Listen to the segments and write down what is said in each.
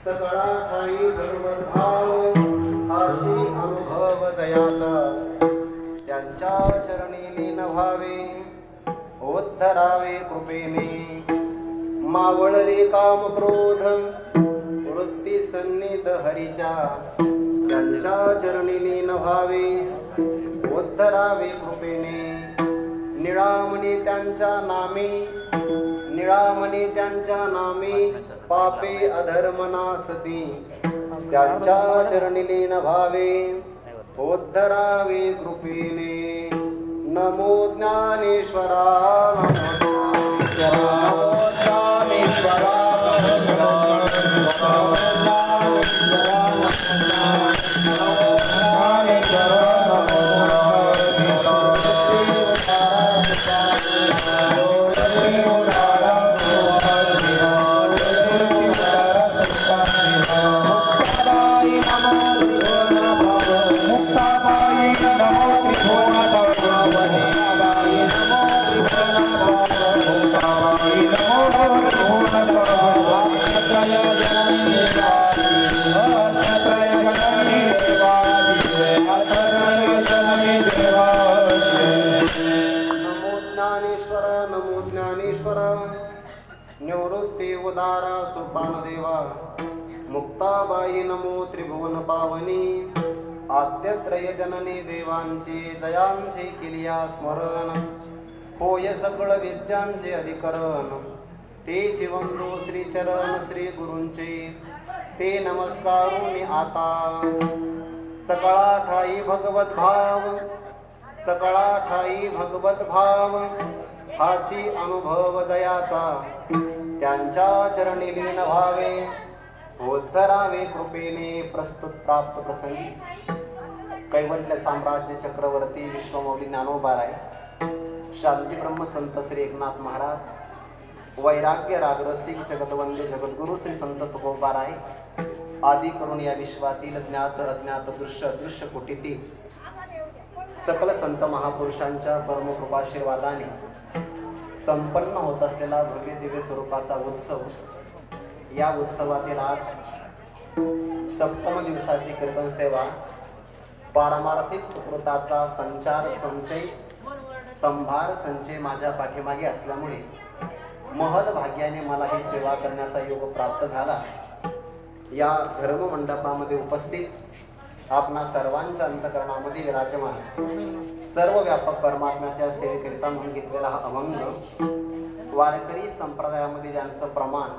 सकळा ठाई भगवत भाव हाची अनुभव जयाचा त्यांच्या चरणी लीन व्हावे उद्धरावे कृपेने मावळले काम क्रोध वृत्ती सन्निध हरीच्या त्यांच्या चरणी लीन व्हावे उद्धरावे कृपेने निळामणी त्यांच्या नामी निळामणी त्यांच्या नामी पापे अधर्म नासती त्यांच्या चरणी लीन व्हावे उद्धरावे कृपेने नमो ज्ञानेश्वरा नमो ज्ञानेश्वरा निवृत्ती उदारा सोपान देवा मुक्ताबाई नमो त्रिभुवन पावनी आद्यत्रय जननी देवांची जयांचे केलिया स्मरण होय सकळ विद्यांचे अधिकरण ते जीवंतो श्री चरण श्री गुरूंचे ते नमस्कारुनी आता सकळा ठाई भगवत भाव सकळा ठाई भगवत भाव हाची अनुभव जयाचा त्यांच्या चरणी लीन व्हावे उद्धरावे कृपेने प्रस्तुत प्राप्त प्रसंगी कैवल्य साम्राज्य चक्रवर्ती विश्वमौली ज्ञानोबाराय शांती ब्रह्म संत श्री एकनाथ महाराज वैराग्य रागरसिक जगतवंद्य जगद्गुरु श्री संत तुकोबाराय आदी करून या विश्वातील ज्ञात अज्ञात दृश्य अदृश्य कोटीतील सकल संत महापुरुषांच्या परम कृपाशीर्वादाने संपन्न होत असलेला भव्य दिव्य स्वरूपाचा उत्सव या उत्सवातील आज सप्तम दिवसाची कीर्तन सेवा पारमार्थिक सुकृताचा संचार संचय संभार संचय माझ्या पाठीमागे असल्यामुळे महद भाग्याने मला ही सेवा करण्याचा योग प्राप्त झाला। या धर्म मंडपामध्ये उपस्थित आपणा सर्वांच्या अंतकरणामध्ये विराजमान सर्व व्यापक परमात्म्याच्या सेवेकरिता म्हणून घेतलेला हा अभंग वारकरी संप्रदायामध्ये ज्यांचं प्रमाण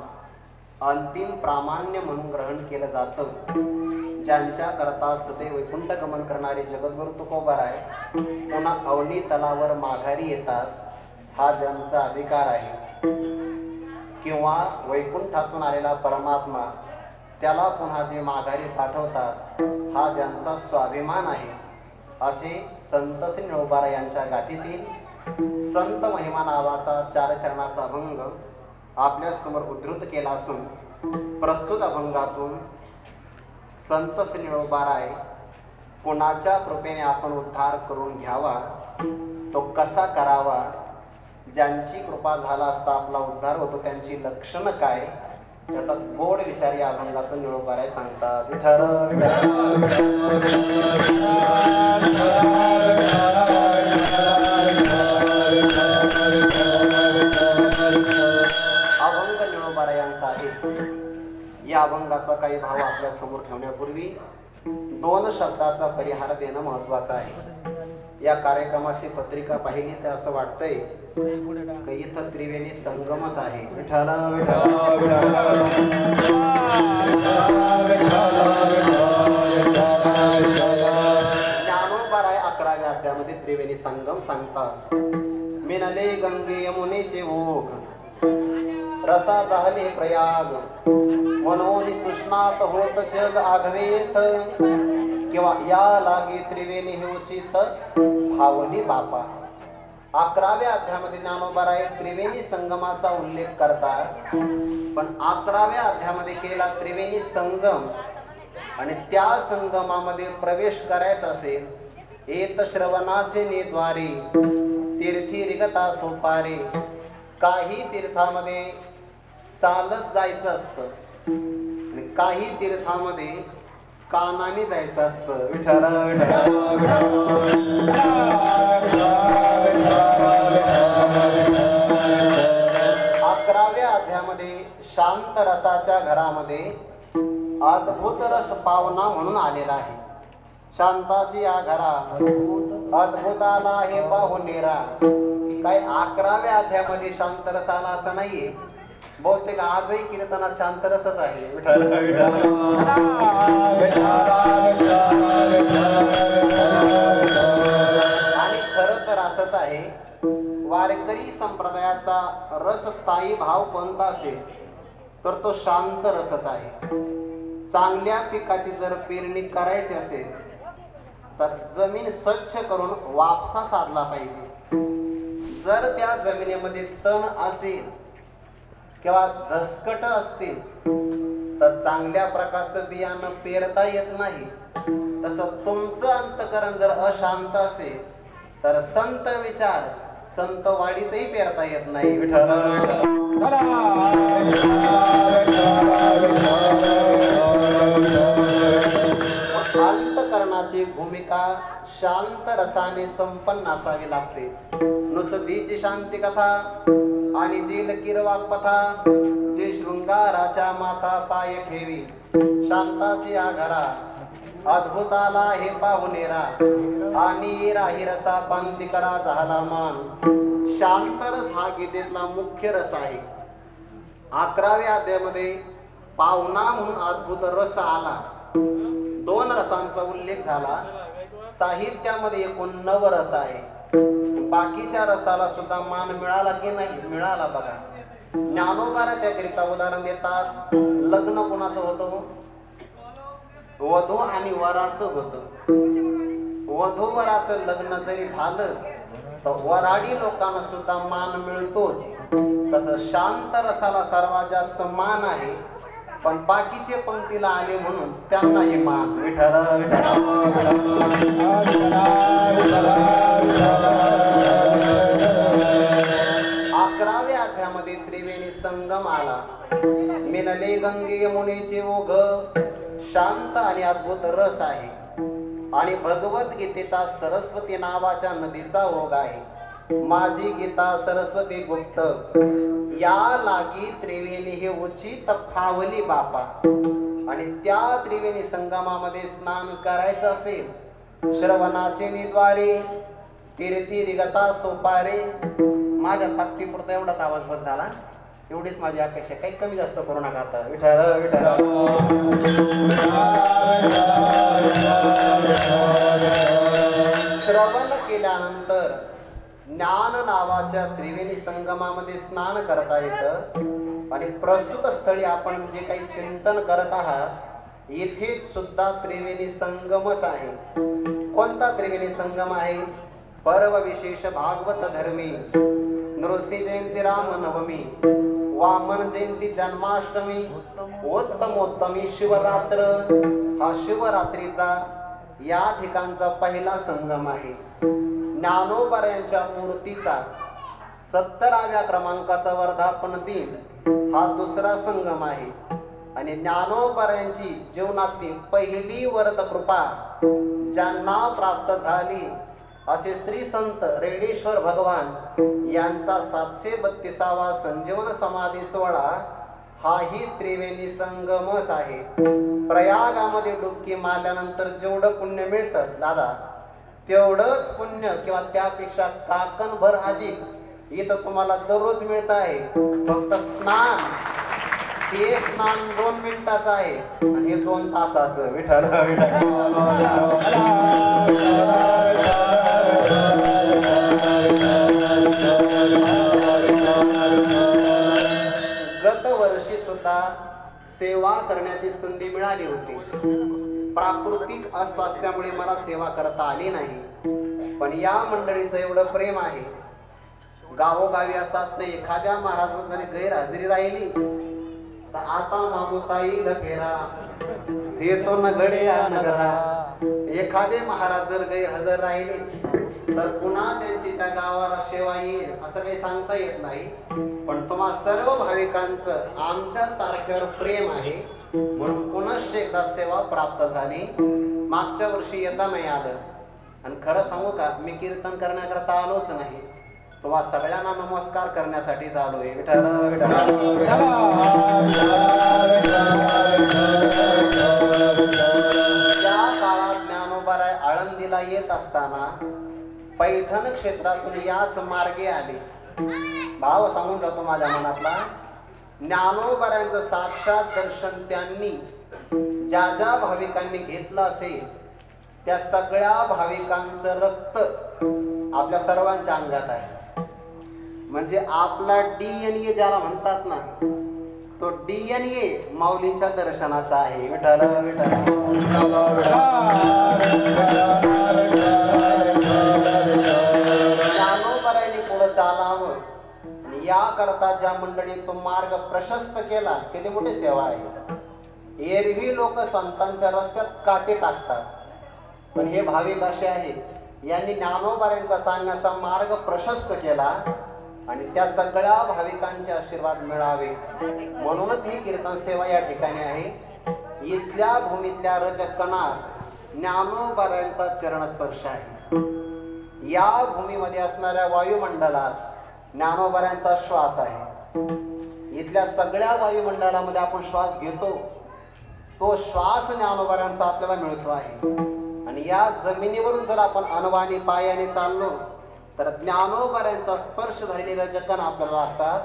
अंतिम प्रामाण्य म्हणून ग्रहण केलं जातं ज्यांच्या करता सदैव वैकुंठ गमन करणारे जगद्गुरु तुकोबाराय पुन्हा अवनी तलावर माघारी येतात हा ज्यांचा अधिकार आहे किंवा वैकुंठातून आलेला परमात्मा त्याला पुन्हा जे माघारी पाठवतात हा ज्यांचा स्वाभिमान आहे असे संत श्री निळोबाराय यांच्या गाथीतील संत महिमा नावाचा चार चरणाचा अभंग आपल्या समोर उद्धृत केला असून प्रस्तुत अभंगातून संत श्री निळोबाराय कोणाच्या कृपेने आपण उद्धार करून घ्यावा तो कसा करावा ज्यांची कृपा झाला असता आपला उद्धार होतो त्यांची लक्षणं काय त्याचा गोड विचार या अभंगातून निळोबाराय सांगतात। अभंग निळोबाराय यांचा आहे। या अभंगाचा काही भाव आपल्या समोर ठेवण्यापूर्वी दोन शब्दाचा परिहार देणं महत्वाचं आहे। या कार्यक्रमाची पत्रिका पाहिली तर असं वाटतंय की इथं त्रिवेणी संगमच आहे। ज्ञानोबाराय 11व्या अध्यायामध्ये त्रिवेणी संगम सांगतात। मिनले गंगे यमुनेचे ओघ रसा झाले प्रयाग मनोनी सुष्णात होत जग आघवेत किंवा या लागे त्रिवेणी हे उचित भावनी बापा। 11व्या अध्यायामध्ये ज्ञानोबाराय त्रिवेणी संगमाचा उल्लेख करतात पण 11व्या अध्यायामध्ये केलेला त्रिवेणी संगम आणि त्या संगमामध्ये प्रवेश करायचा असेल एत श्रवणाचे नेद्वारे तीर्थी रिगता सोपारे। काही तीर्थामध्ये चालत जायचं असतं आणि काही तीर्थामध्ये कानाने जायचं असतं. विठ्ठल अकराव्या अध्यायामध्ये शांत रसाच्या घरामध्ये अद्भुत रस पावना म्हणून आलेला आहे. शांताची या घरा अद्भुत आला हे पाहुणेरा. काय 11व्या अध्यायामध्ये शांत रस आला असं नाहीये. बहुतेक आजही कीर्तनात शांत रसच आहे. आणि खरं तर असंच आहे. वारकरी संप्रदायाचा रसस्थायी भाव कोणता असेल तर तो शांत रसच आहे. चांगल्या पिकाची जर पेरणी करायची असेल तर जमीन स्वच्छ करून वापसा साधला पाहिजे. जर त्या जमिनीमध्ये तण असेल किंवा धसकट असतील तर चांगल्या प्रकारचं बियाणं पेरता येत नाही. तसं तुमचं अंतकरण जर अशांत असेल तर संत विचार संत वाडीतही पेरता येत नाही. विठ्ठल अंतकरणाची भूमिका शांत रसाने संपन्न असावी लागते. नुसतीची शांती कथा आणि जी लकीरवाक पथा जे शृंगाराच्या माता पाय ठेवी. शांताची या घरा अद्भुत आला हे पाहुणेरा आणि राही रसा पांती करा झाला मान. शांत रस हा गीतेतला मुख्य रस आहे. 11व्या अध्यायामध्ये पाहुणा म्हणून अद्भुत रस आला. 2 रसांचा उल्लेख झाला. साहित्यामध्ये एकूण 9 रस आहे. बाकीच्या रसाला सुद्धा मान मिळाला की नाही? मिळाला. बघा ज्ञानोबाला त्याकरिता उदाहरण देतात. लग्न कोणाचं होतं? वधू आणि वराचं होतं. वधू वराचं लग्न जरी झालं तर वराडी लोकांना सुद्धा मान मिळतोच. तसं शांत रसाला सर्वात जास्त मान आहे. पण बाकीचे पंक्तीला आले म्हणून त्यांनाही मान. विठ्ठल 11व्या अध्यायामध्ये त्रिवेणी संगम आला. मिनले गंगे यमुनेचे ओघ शांत आणि अद्भुत रस आहे. आणि भगवद्गीतेचा सरस्वती नावाच्या नदीचा ओघ आहे. माझी गीता सरस्वती गुप्त या लागी त्रिवेणी हे उचित फावली बापा. आणि त्या त्रिवेणी संगमामध्ये स्नान करायचं असेल श्रवणाचे निद्वारे तीर्थी रिगता सोपारे. माझ्या ताकदीपुरता एवढाच आवाज बस झाला. एवढीच माझी अपेक्षा. काही कमी जास्त करू नका आता. विठ्ठल विठ्ठल श्रवण केल्यानंतर ज्ञान नावाच्या त्रिवेणी संगमामध्ये स्नान करता येतं. आणि प्रस्तुत स्थळी आपण जे काही चिंतन करत आहात इथे सुद्धा त्रिवेणी संगमच आहे. कोणता त्रिवेणी संगम आहे? पर्व विशेष भागवत धर्मी, नृसिंह जयंती राम नवमी, वामन जयंती जन्माष्टमी, उत्तमोत्तमी शिवरात्र. हा शिवरात्रीचा या ठिकाणचा पहिला संगम आहे. ज्ञानोबा यांच्या मूर्तीचा 70व्या क्रमांकाचा वर्धापन दिन हा दुसरा संगम आहे. आणि ज्ञानोबा यांची जीवनातली पहिली वर्त कृपा ज्यांना प्राप्त झाली असे श्री संत रेडेश्वर भगवान यांचा 732वा संजीवन समाधी सोहळा हाही त्रिवेणी संगमच आहे. प्रयागामध्ये डुबकी मारल्यानंतर जेवढं पुण्य मिळतं दादा तेवढंच पुण्य किंवा त्यापेक्षा काकणभर अधिक इथं तुम्हाला दररोज मिळत आहे. फक्त स्नान हे स्नान 2 मिनिटाचं आहे आणि हे 2 तासाचं. विठ्ठल गत वर्षी सुद्धा सेवा करण्याची संधी मिळाली होती. प्राकृतिक अस्वास्थ्यामुळे मला सेवा करता आली नाही. पण या मंडळीचं एवढं प्रेम आहे. गावोगावी असं असतं एखाद्या महाराजांची जरी गैरहजेरी राहिली तर आता मागोता येईल फेरा देतो न गडे या नगरा. एखादे महाराज जर गैरहजर राहिले तर पुन्हा त्यांची त्या गावाला सेवा येईल असं काही सांगता येत नाही. पण तुम्हा सर्व भाविकांचं आमच्या सारख्यावर प्रेम आहे म्हणून पुनश्च एकदा सेवा प्राप्त झाली. मागच्या वर्षी येता नाही आलं आणि खरं सांगू का, मी कीर्तन करण्याकरता आलोच नाही, तुम्हा सगळ्यांना नमस्कार करण्यासाठी आलोय. विठ्ठल विठ्ठल. त्या काळात ज्ञानोबाराय आळंदीला येत असताना पैठण क्षेत्रातून याच मार्गे आले. भाव सांगून जातो माझ्या मनातला. ज्ञानोबारायांचं साक्षात दर्शन त्यांनी ज्या ज्या भाविकांनी घेतलं असेल त्या सगळ्या भाविकांचं रक्त आपल्या सर्वांच्या अंगात आहे. म्हणजे आपला DNA ज्याला म्हणतात ना, तो DNA माऊलींच्या दर्शनाचा आहे. विठ्ठल विठ्ठल. ज्ञानोबारायांनी पुढे चालावं आणि या करता ज्या मंडळी तो मार्ग प्रशस्त केला, किती मोठी सेवा आहे. एरवी लोक संतांच्या रस्त्यात काटे टाकतात, पण हे भाविक असे आहेत, यांनी ज्ञानोबारायांचा चालण्याचा मार्ग प्रशस्त केला आणि त्या सगळ्या भाविकांचे आशीर्वाद मिळावे म्हणूनच ही कीर्तन सेवा या ठिकाणी आहे. इथल्या भूमीतल्या रजकणात ज्ञानोबारायांचा चरणस्पर्श आहे. या भूमीमध्ये असणाऱ्या वायुमंडलात ज्ञानोबारायांचा श्वास आहे. इथल्या सगळ्या वायुमंडलामध्ये आपण श्वास घेतो, तो श्वास ज्ञानोबारायांचा आपल्याला मिळतो आहे. आणि या जमिनीवरून जर आपण अनवाणी पायाने चाललो तर ज्ञानोबारायांचा स्पर्श झालेली रजकण आपल्याला लागतात.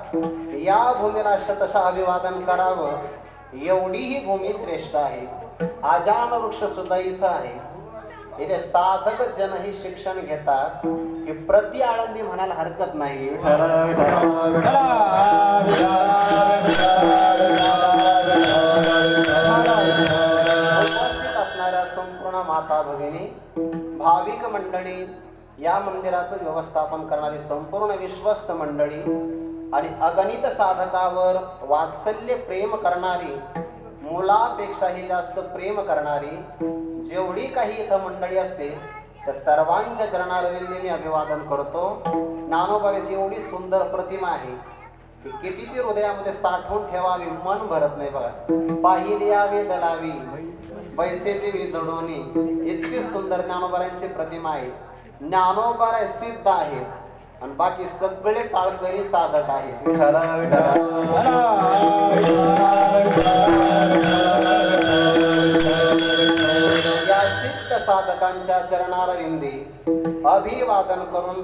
या भूमीला शतशः अभिवादन करावं, एवढी ही भूमी श्रेष्ठ आहे. आजान वृक्ष सुद्धा इथं आहे. इथे साधक जन ही शिक्षण घेतात, हे प्रति आळंदी म्हणायला हरकत नाही. उपस्थित असणाऱ्या संपूर्ण माता भगिनी, भाविक मंडळी, या मंदिराचं व्यवस्थापन करणारी संपूर्ण विश्वस्त मंडळी आणि अगणित साधकावर वात्सल्य प्रेम करणारी, मुलापेक्षाही जास्त प्रेम करणारी जेवढी काही इथं मंडळी असते त्या सर्वांच्या चरणारविंदी मी अभिवादन करतो. ज्ञानोबाची एवढी सुंदर प्रतिमा आहे की किती ती हृदयामध्ये साठवून ठेवावी, मन भरत नाही बघा. पाहिली यावे दलावी पैसेची विजडोनी, इतकी सुंदर ज्ञानोबारायांची प्रतिमा आहे. ज्ञानोबाराय सिद्ध आहेत आणि बाकी सगळे टाळकरी साधक आहेत. या सिद्ध साधकांच्या चरणारविंदी अभिवादन करून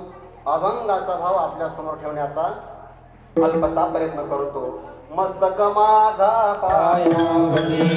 अभंगाचा भाव आपल्या समोर ठेवण्याचा अल्पसा प्रयत्न करतो. मस्तक माझा पायावरी,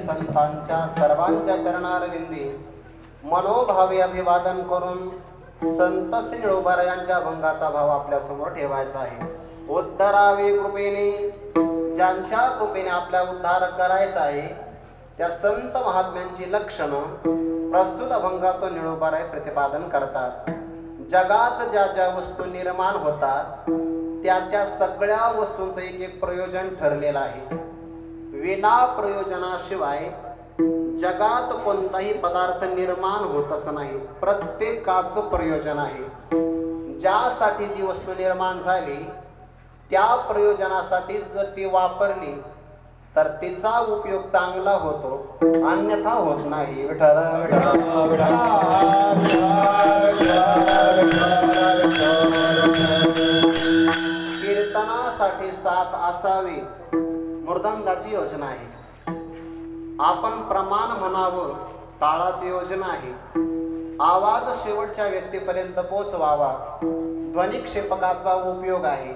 संतांच्या सर्वांच्या चरणारविंदी मनोभावे अभिवादन करून संत श्री ज्ञानोबारायांच्या अभंगाचा भाव आपल्या समोर ठेवायचा आहे. उद्धरावे कृपेने, ज्यांच्या कृपेने आपला उद्धार करायचा आहे त्या संत महात्म्यांची लक्षणं प्रस्तुत अभंगातून ज्ञानोबाराय प्रतिपादन करतात. जगात ज्या ज्या वस्तू निर्माण होतात त्या त्या सगळ्या वस्तूंचं एक एक प्रयोजन ठरलेलं आहे. विना प्रयोजनाशिवाय जगात कोणताही पदार्थ निर्माण होतच नाही, प्रत्येकाचं प्रयोजन आहे. ज्यासाठी जी वस्तू निर्माण झाली त्या प्रयोजनासाठीच जर ती वापरली तर तिचा उपयोग चांगला होतो, अन्यथा होत नाही. कीर्तनासाठी साथ असावी, मृदंगाची योजना आहे. आपण प्रमाण म्हणावं, काळाची योजना आहे. आवाज शेवटच्या व्यक्तीपर्यंत पोचवावा, ध्वनिक्षेपकाचा उपयोग आहे.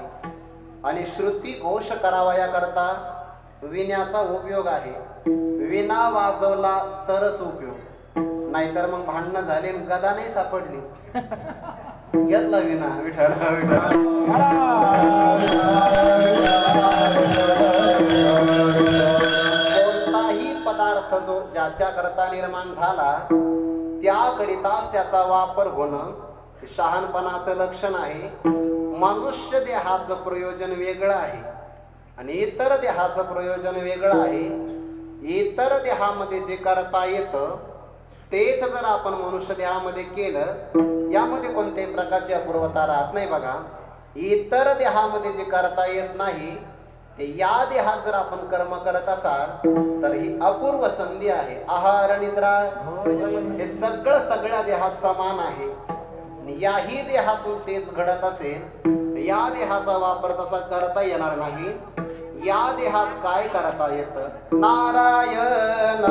आणि श्रुती घोष करावा याकरता विण्याचा उपयोग आहे. विना वाजवला तरच उपयोग, नाहीतर मग भांडणं झाले, गदा नाही सापडली, घेतला विना. विठ्ठल कोणताही पदार्थ जो ज्याच्या करता निर्माण झाला त्याकरिताच त्याचा वापर होणं शहाणपणाचं लक्षण आहे. मनुष्य देहाचं प्रयोजन वेगळं आहे आणि इतर देहाचं प्रयोजन वेगळं आहे. इतर देहामध्ये जे करता येतं तेच जर आपण मनुष्य देहामध्ये केलं, यामध्ये कोणत्याही प्रकारची अपूर्वता राहत नाही. बघा, इतर देहामध्ये जे करता येत नाही ते या देहात जर आपण कर्म करत असाल तर ही अपूर्व संधी आहे. आहार निद्रा हे सगळ्या देहात समान आहे. याही देहातून तेच घडत असेल, या देहाचा वापर तसा करता येणार नाही. या देहात काय करता येतं? नारायण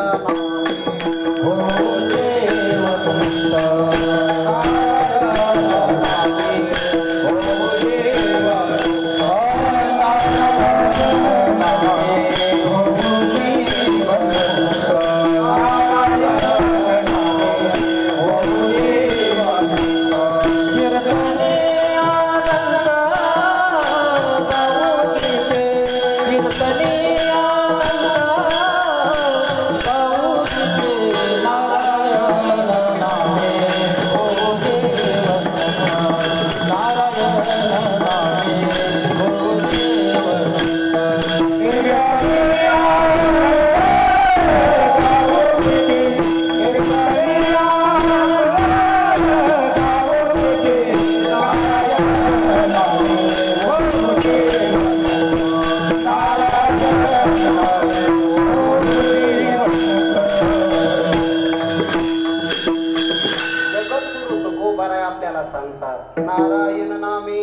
नारायण नामे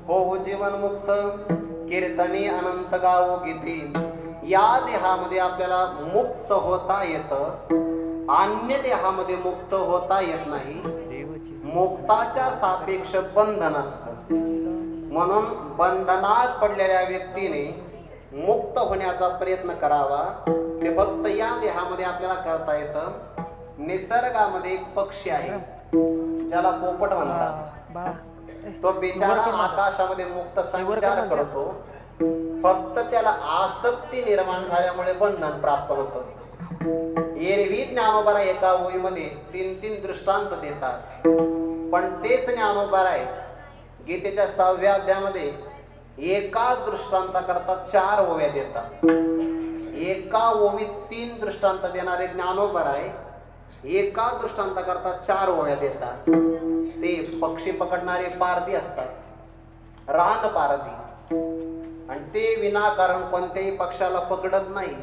हो जीवन मुक्त, कीर्तने अनंत गावो गीते. या देहामध्ये आपल्याला मुक्त होता येतं, अन्य देहामध्ये मुक्त होता येत नाही. मुक्ताच्या सापेक्ष बंधन असतं. म्हणून बंधनात पडलेल्या व्यक्तीने मुक्त होण्याचा प्रयत्न करावा. ते फक्त या देहामध्ये आपल्याला करता येतं. निसर्गामध्ये एक पक्षी आहे ज्याला पोपट म्हणतात. तो बिचारा आकाशामध्ये मुक्त संचार करतो, फक्त त्याला आसक्ती निर्माण झाल्यामुळे बंधन प्राप्त होतं. एरवी ज्ञानोबा एका ओळीमध्ये 3 दृष्टांत देतात, पण तेच ज्ञानोबा गीतेच्या 6व्या अध्यायामध्ये एका दृष्टांताकरता 4 ओव्या देतात. एका ओवीत 3 दृष्टांत देणारे ज्ञानोबा एका दृष्टांताकरता 4 ओव्या देतात. ते पक्षी पकडणारे पारधी असतात, रान पारधी, आणि ते विनाकारण कोणत्याही पक्षाला पकडत नाही.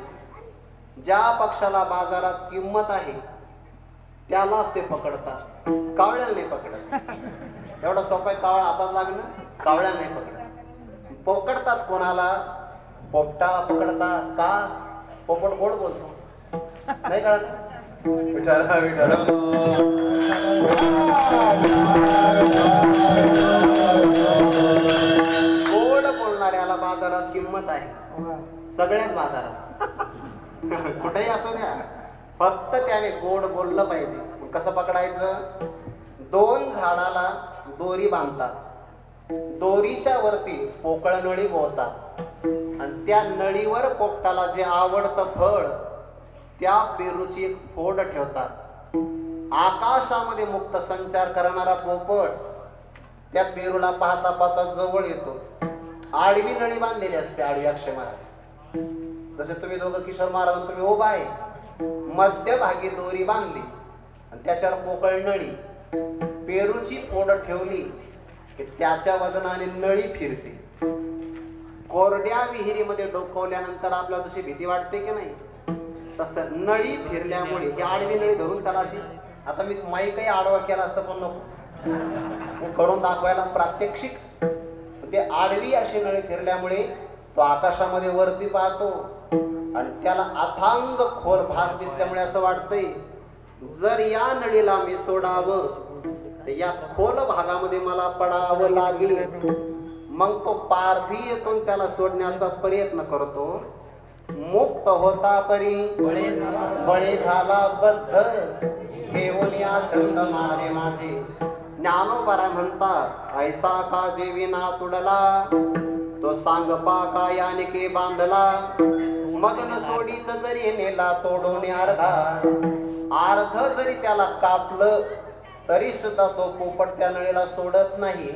ज्या पक्षाला बाजारात किंमत आहे त्यालाच ते पकडतात, कावळ्याला नाही पकडत. एवढा सोपा कावळा हातात लागणं, कावळ्याला नाही पकडत. पकडतात कोणाला? पोपटाला पकडतात. का? पोपट गोड बोलतो, नाही कळत? विचारा विचारा. गोड बोलणाऱ्याला बाजारात किंमत आहे, सगळ्याच बाजारात, कुठेही असू द्या, फक्त त्याने गोड बोललं पाहिजे. कसं पकडायचं? 2 झाडाला दोरी बांधतात, दोरीच्या वरती पोकळ नळी गोवतात आणि त्या नळीवर पोपटाला जे आवडतं फळ त्या पेरूची एक फोड ठेवतात. आकाशामध्ये मुक्त संचार करणारा पोपट त्या पेरूला पाहता पाहता जवळ येतो. आडवी नळी बांधलेली असते, आडवी अक्षय महाराज. जसे तुम्ही दोघं किशोर महाराज तुम्ही उभा आहे, मध्यभागी दोरी बांधली आणि त्याच्यावर पोकळ नळी, पेरूची फोड ठेवली की त्याच्या वजनाने नळी फिरते. कोरड्या विहिरीमध्ये डोकवल्यानंतर आपल्याला जशी भीती वाटते की नाही, तसं नळी फिरल्यामुळे, ही आडवी नळी धरून चला अशी, आता मी माईकही आडवा केला असतं पण नको करून दाखवायला प्रात्यक्षिक. ते आडवी अशी नळी फिरल्यामुळे तो आकाशामध्ये वरती पाहतो आणि त्याला अथांग खोल भाग दिसल्यामुळे असं वाटतंय जर या नळीला मी सोडावं तर या खोल भागामध्ये मला पडावं लागेल. मग तो पारधी येतो त्याला सोडण्याचा प्रयत्न करतो. मुक्त होता परी बळे झाला बद्ध, घेऊन या छंद माझे माझे. ज्ञानोबा म्हणतात ऐसा का जेविना तुडला, तो सांगपा का यानिके बांधला. मग न सोडीच जरी नेला तोडून अर्धा, अर्ध जरी त्याला कापलं तरी सुद्धा तो पोपट त्या नळीला सोडत नाही.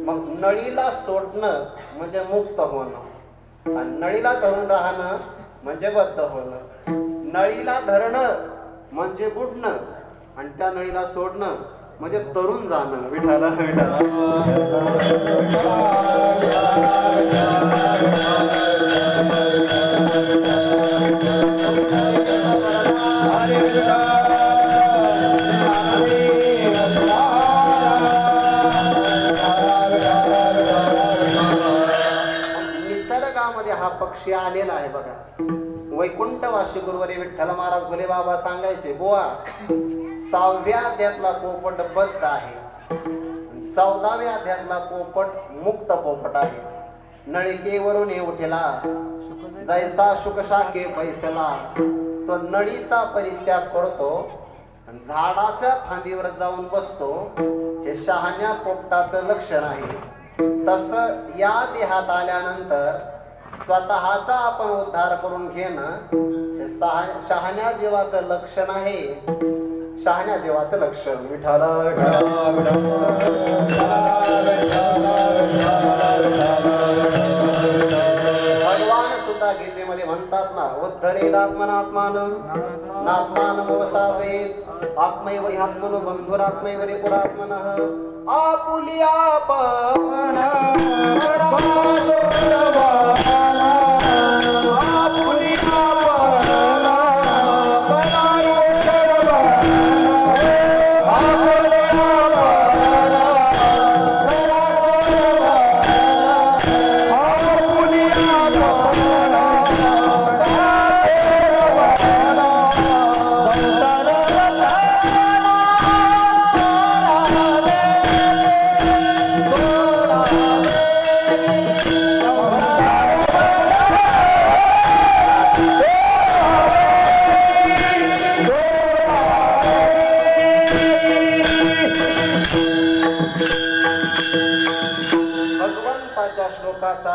मग नळीला सोडणं म्हणजे मुक्त होणं आणि नळीला धरून राहणं म्हणजे बद्ध होणं. नळीला धरणं म्हणजे बुडणं आणि त्या नळीला सोडणं म्हणजे तरुण जाणं. विठाला निसर्गामध्ये हा पक्षी आलेला आहे बघा. वैकुंठवासी गुरुवारी विठ्ठल महाराज भोले बाबा सांगायचे, बुवा 6व्या अध्यायातला पोपट बद्ध आहे, 14व्या अध्यायातला पोपट मुक्त पोपट आहे. नळिकेवरून उठेला जैसा शुकशाके बैसला, तो नळीचा परित्याग करतो आणि झाडाच्या फांदीवर जाऊन बसतो. हे शहाण्या पोपटाचं लक्षण आहे. तसं या देहात आल्यानंतर स्वतःचा आपण उद्धार करून घेणं हे शहाण्या जीवाचं लक्षण आहे. शहाण्या जीवाचं लक्षण. विठाला भगवान सुद्धा गीतेमध्ये म्हणतात ना, उद्धरेद आत्मनात्मानं नात्मानं वसावेत आत्मैव ह्यात्मनो बंधुरात्मैव रिपुरात्मनः. आपुली आपण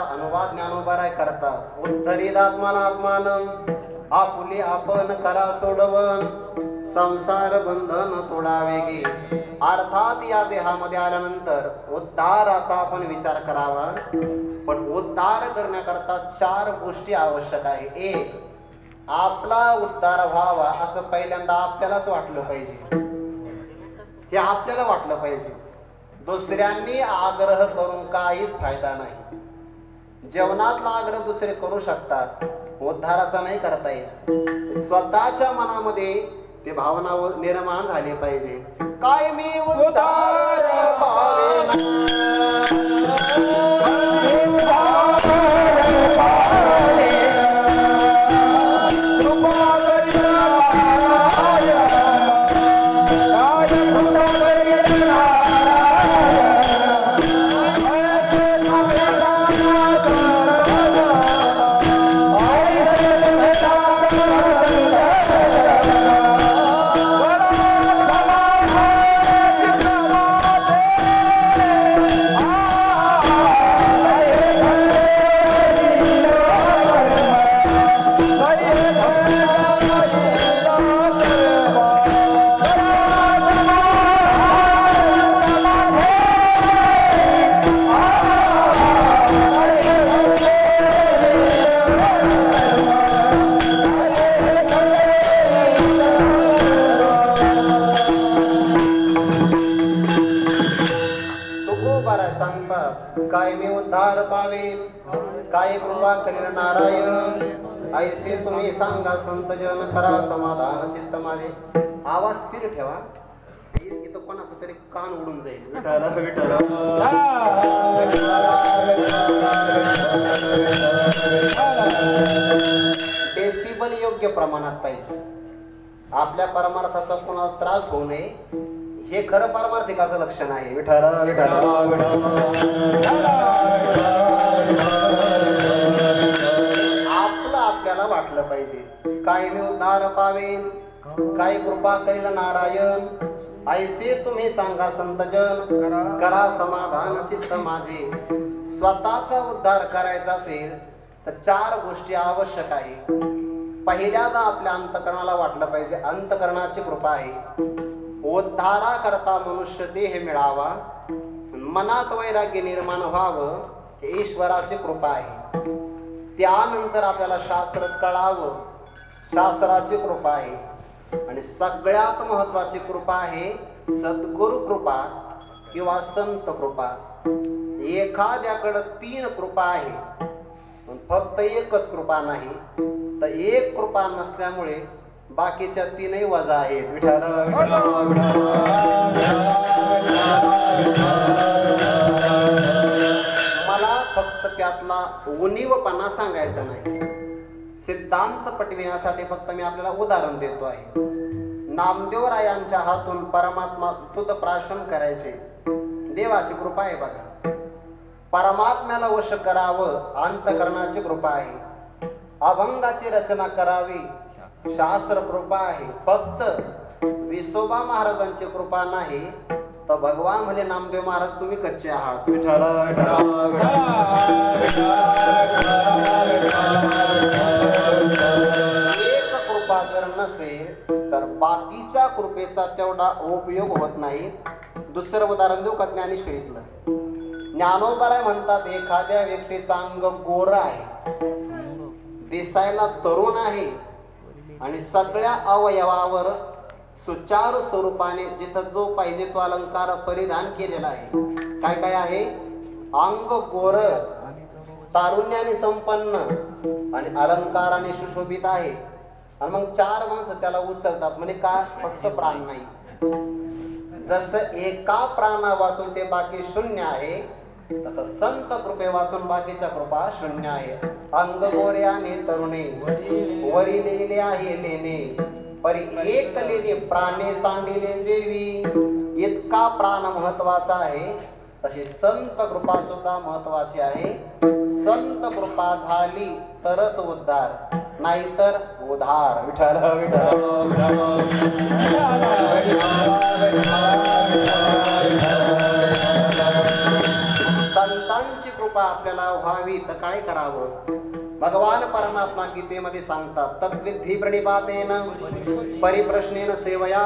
अनुवाद ज्ञानोबा करतात. उद्धरीत आत्मानात्मानं आपुले आपण करा सोडवण, संसार बंधन सोडावे गे. अर्थात या देहामध्ये आल्यानंतर उद्धाराचा आपण विचार करावा. पण उद्धार करण्याकरता 4 गोष्टी आवश्यक आहे. 1, आपला उद्धार व्हावा असं पहिल्यांदा आपल्यालाच वाटलं पाहिजे. हे आपल्याला वाटलं पाहिजे. दुसऱ्यांनी आग्रह करून काहीच फायदा नाही. जेवणातला आग्रह दुसरे करू शकतात, उद्धाराचा नाही करता येत. स्वतःच्या मनामध्ये ते भावना निर्माण झाली पाहिजे. काय मी उद्धार काय मी उद्धार पावेन, काय कृपा करील नारायण, ऐसे तुम्ही सांगा संत जन, करा समाधान चित्त माझे. आवाज स्थिर ठेवा, इथं कोणाचं तरी कान उडून जाईल. विठाला विठाला डेसिबल योग्य प्रमाणात पाहिजे. आपल्या परमार्थाचा कोणाला त्रास होऊ नये, हे खरं पारमार्थिकाचं लक्षण आहे. विठाला विठाला आपलं आपल्याला वाटलं पाहिजे, काय मी उद्धार पावेन, काय कृपा करील नारायण, ऐसे तुम्ही सांगा संतजन, करा समाधान चित्त माझे. स्वतःचा उद्धार करायचा असेल तर 4 गोष्टी आवश्यक आहे. पहिल्यांदा आपल्या अंतकरणाला वाटलं पाहिजे अंतकरणाची कृपा आहे. उद्धारा करता मनुष्य देह मिळावा, मनात वैराग्य निर्माण व्हावं, हे ईश्वराची कृपा आहे. त्यानंतर आपल्याला शास्त्र कळावं, शास्त्राची कृपा आहे. आणि सगळ्यात महत्वाची कृपा आहे सद्गुरु कृपा किंवा संत कृपा. एखाद्याकडे 3 कृपा आहे, फक्त एकच कृपा नाही, तर एक कृपा नसल्यामुळे बाकीच्या 3ही वजा आहेत. मला फक्त त्यातला उणीवपणा सांगायचा नाही, सिद्धांत पटविण्यासाठी फक्त मी आपल्याला उदाहरण देतो आहे. नामदेवरायांच्या हातून परमात्मा तुद प्राशन करायचे, देवाची कृपा आहे बघा. परमात्म्याला वश करावं, अंतकरणाची कृपा आहे. अभंगाची रचना करावी, शास्त्र कृपा आहे. फक्त विसोबा महाराजांची कृपा नाही, तर भगवान म्हणे नामदेव महाराज तुम्ही कच्चे आहात. एक कृपा जर नसेल तर बाकीच्या कृपेचा तेवढा उपयोग होत नाही. दुसरं उदाहरण देऊ का ज्ञानेश्वरीतलं. ज्ञानोबराय म्हणतात एखाद्या व्यक्तीचा अंग गोर आहे, दिसायला तरुण आहे आणि सगळ्या अवयवावर सुचारू स्वरूपाने जिथं जो पाहिजे तो अलंकार परिधान केलेला आहे. काय काय आहे? अंग गोर, तारुण्याने संपन्न आणि अलंकाराने सुशोभित आहे. आणि मग 4 माणसं त्याला उचलतात, म्हणजे काय? फक्त प्राण नाही. जसं एका प्राणा वाचून ते बाकी शून्य आहे, तसं संत कृपे वाचून बाकीच्या कृपा शून्य आहे. अंग गोऱ्याने तरुणे वरी लेले आहे लेणे, परी एक लेणे प्राणे सांडिले जेवी. इतका प्राण महत्वाचा आहे, तशी संत कृपा सुद्धा महत्वाची आहे. संत कृपा झाली तरच उद्धार, नाहीतर उधार. विठ्ठल संतांची कृपा आपल्याला व्हावी तर काय करावं? भगवान परमात्मा गीतेमध्ये सांगतात, तद्विधी प्रणिपातेन परिप्रश्नेन सेवया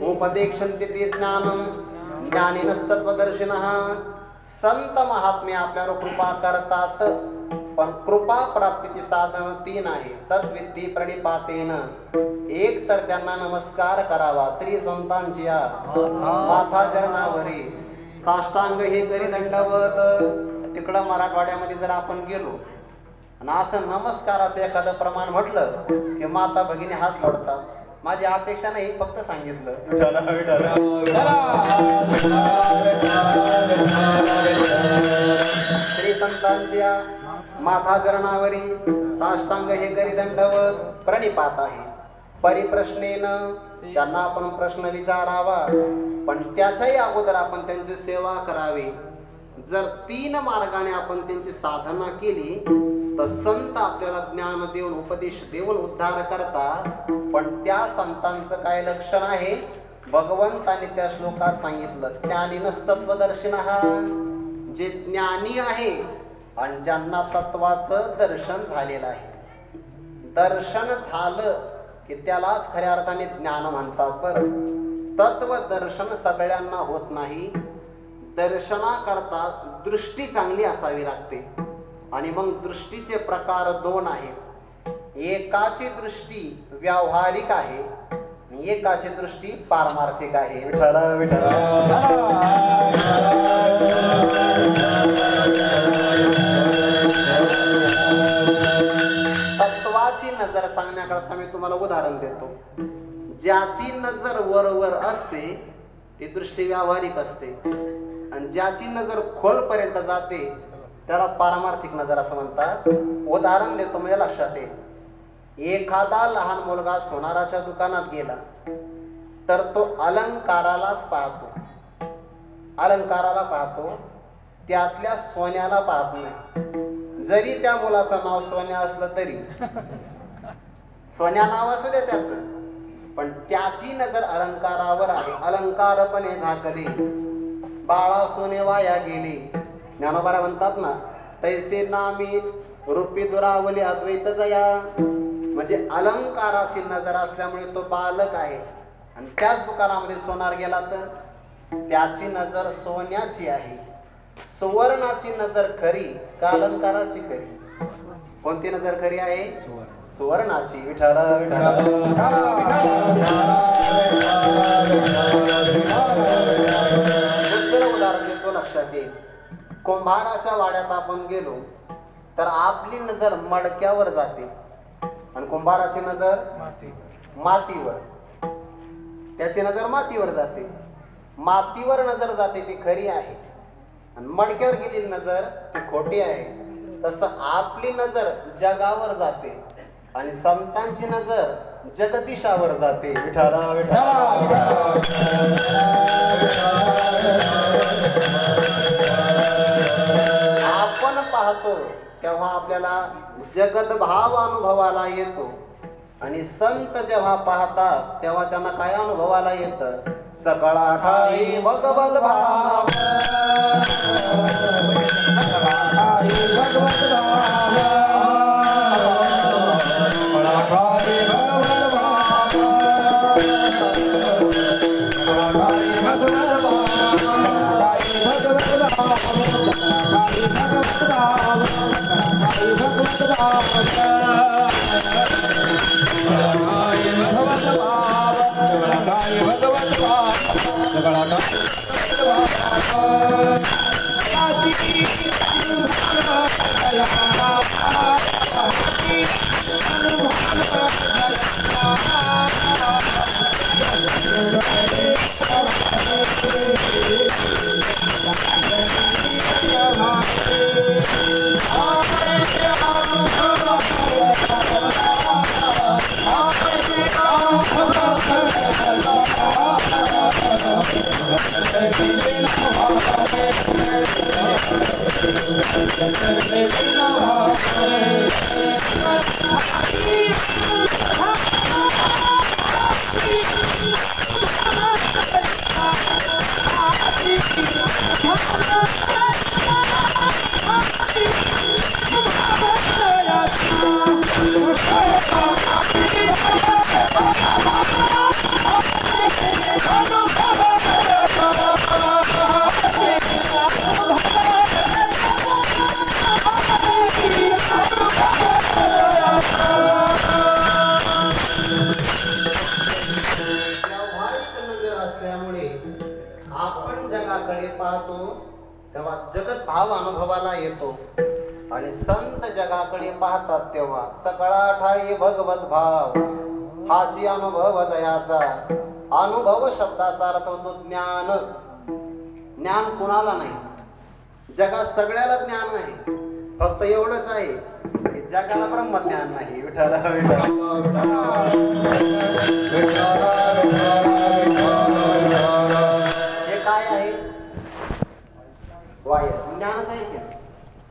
उपदेक्षन्ति ते ज्ञानम ज्ञानिनस्तत्वदर्शिनः. संत महात्मे आपल्यावर कृपा करतात, पण कृपा प्राप्तीची साधन 3 आहे. तद्विधी प्रणिपातेन, एक तर त्यांना नमस्कार करावा, श्री संतांची माथा चरणावरी साष्टांग हे करी दंडवत. तिकडं मराठवाड्यामध्ये जर आपण गेलो आणि असं नमस्काराचं एखादं प्रमाण म्हटलं की माता भगिनी हात जोडतात. माझी अपेक्षा नाही, फक्त सांगितलं. श्री संतांची माथा चरणावरी साष्टांग हे करी दंडवत प्रणिपात आहे. परिप्रश्नेन, त्यांना आपण प्रश्न विचारावा, पण त्याच्याही अगोदर आपण त्यांची सेवा करावी. जर 3 मार्गाने आपण त्यांची साधना केली तर संत आपल्याला ज्ञान देऊन उपदेश देऊन उद्धार करतात. पण त्या संतांचं काय लक्षण आहे? भगवंताने त्या श्लोकात सांगितलं, ज्ञानिनस्तत्वदर्शिनः, जे ज्ञानी आहे आणि ज्यांना तत्वाचं दर्शन झालेलं आहे. दर्शन झालं की त्यालाच खऱ्या अर्थाने ज्ञान म्हणतात. बरं, तत्व दर्शन सगळ्यांना होत नाही. दर्शनाकरता दृष्टी चांगली असावी लागते. आणि मग दृष्टीचे प्रकार 2 आहेत. एकाची दृष्टी व्यावहारिक आहे, एकाची दृष्टी पारमार्थिक आहे. विठ्ठल विठ्ठल नजर सांगण्याकरता मी तुम्हाला उदाहरण देतो. ज्याची नजर वर असते ती दृष्टी व्यावहारिक असते आणि ज्याची नजर खोलपर्यंत जाते त्याला पारमार्थिक नजर असं म्हणतात. उदाहरण देतो म्हणजे लक्षात येईल. एखादा लहान मुलगा सोनाराच्या दुकानात गेला तर तो अलंकारालाच पाहतो, अलंकाराला पाहतो, त्यातल्या सोन्याला पाहत नाही. जरी त्या मुलाचं नाव सोन्या असलं तरी, सोन्या नाव असू दे त्याचं, पण त्याची नजर अलंकारावर आहे. अलंकारपणे झाकले बाळा सोने वाया गेले. ज्ञानोबा म्हणतात ना, तैसे नामी रूपी दुरावली अद्वैत जया. म्हणजे अलंकाराची नजर असल्यामुळे तो बालक आहे. आणि त्याच दुकानामध्ये सोनार गेला तर त्याची नजर सोन्याची आहे. सुवर्णाची नजर खरी का अलंकाराची खरी? कोणती नजर खरी आहे? सुवर्णाची. विठ्ठल दुसरं उदाहरण देतो, लक्षात येईल. कुंभाराच्या वाड्यात आपण गेलो तर आपली नजर मडक्यावर जाते आणि कुंभाराची नजर मातीवर, त्याची नजर मातीवर जाते. मातीवर नजर जाते ती खरी आहे आणि मडक्यावर गेलेली नजर ती खोटी आहे. तसं आपली नजर जगावर जाते आणि संतांची नजर जगदीशावर जाते. विठ्ठल आपण पाहतो तेव्हा आपल्याला जगत भाव अनुभवाला येतो आणि संत जेव्हा पाहतात तेव्हा त्यांना काय अनुभवाला येतं? सकळा ठाई भगवत भाव, तेव्हा जगत भाव अनुभवाला येतो आणि संत जगाकडे पाहतात तेव्हा सकळा ठाई भगवत भाव. हाची अनुभव जयाचा. अनुभव शब्दाचा अर्थ होतो ज्ञान. ज्ञान कुणाला नाही, जगात सगळ्याला ज्ञान आहे, फक्त एवढंच आहे की जगाला ब्रह्मज्ञान नाही. विठ्ठल हे काय आहे? वायर ज्ञानच आहे की.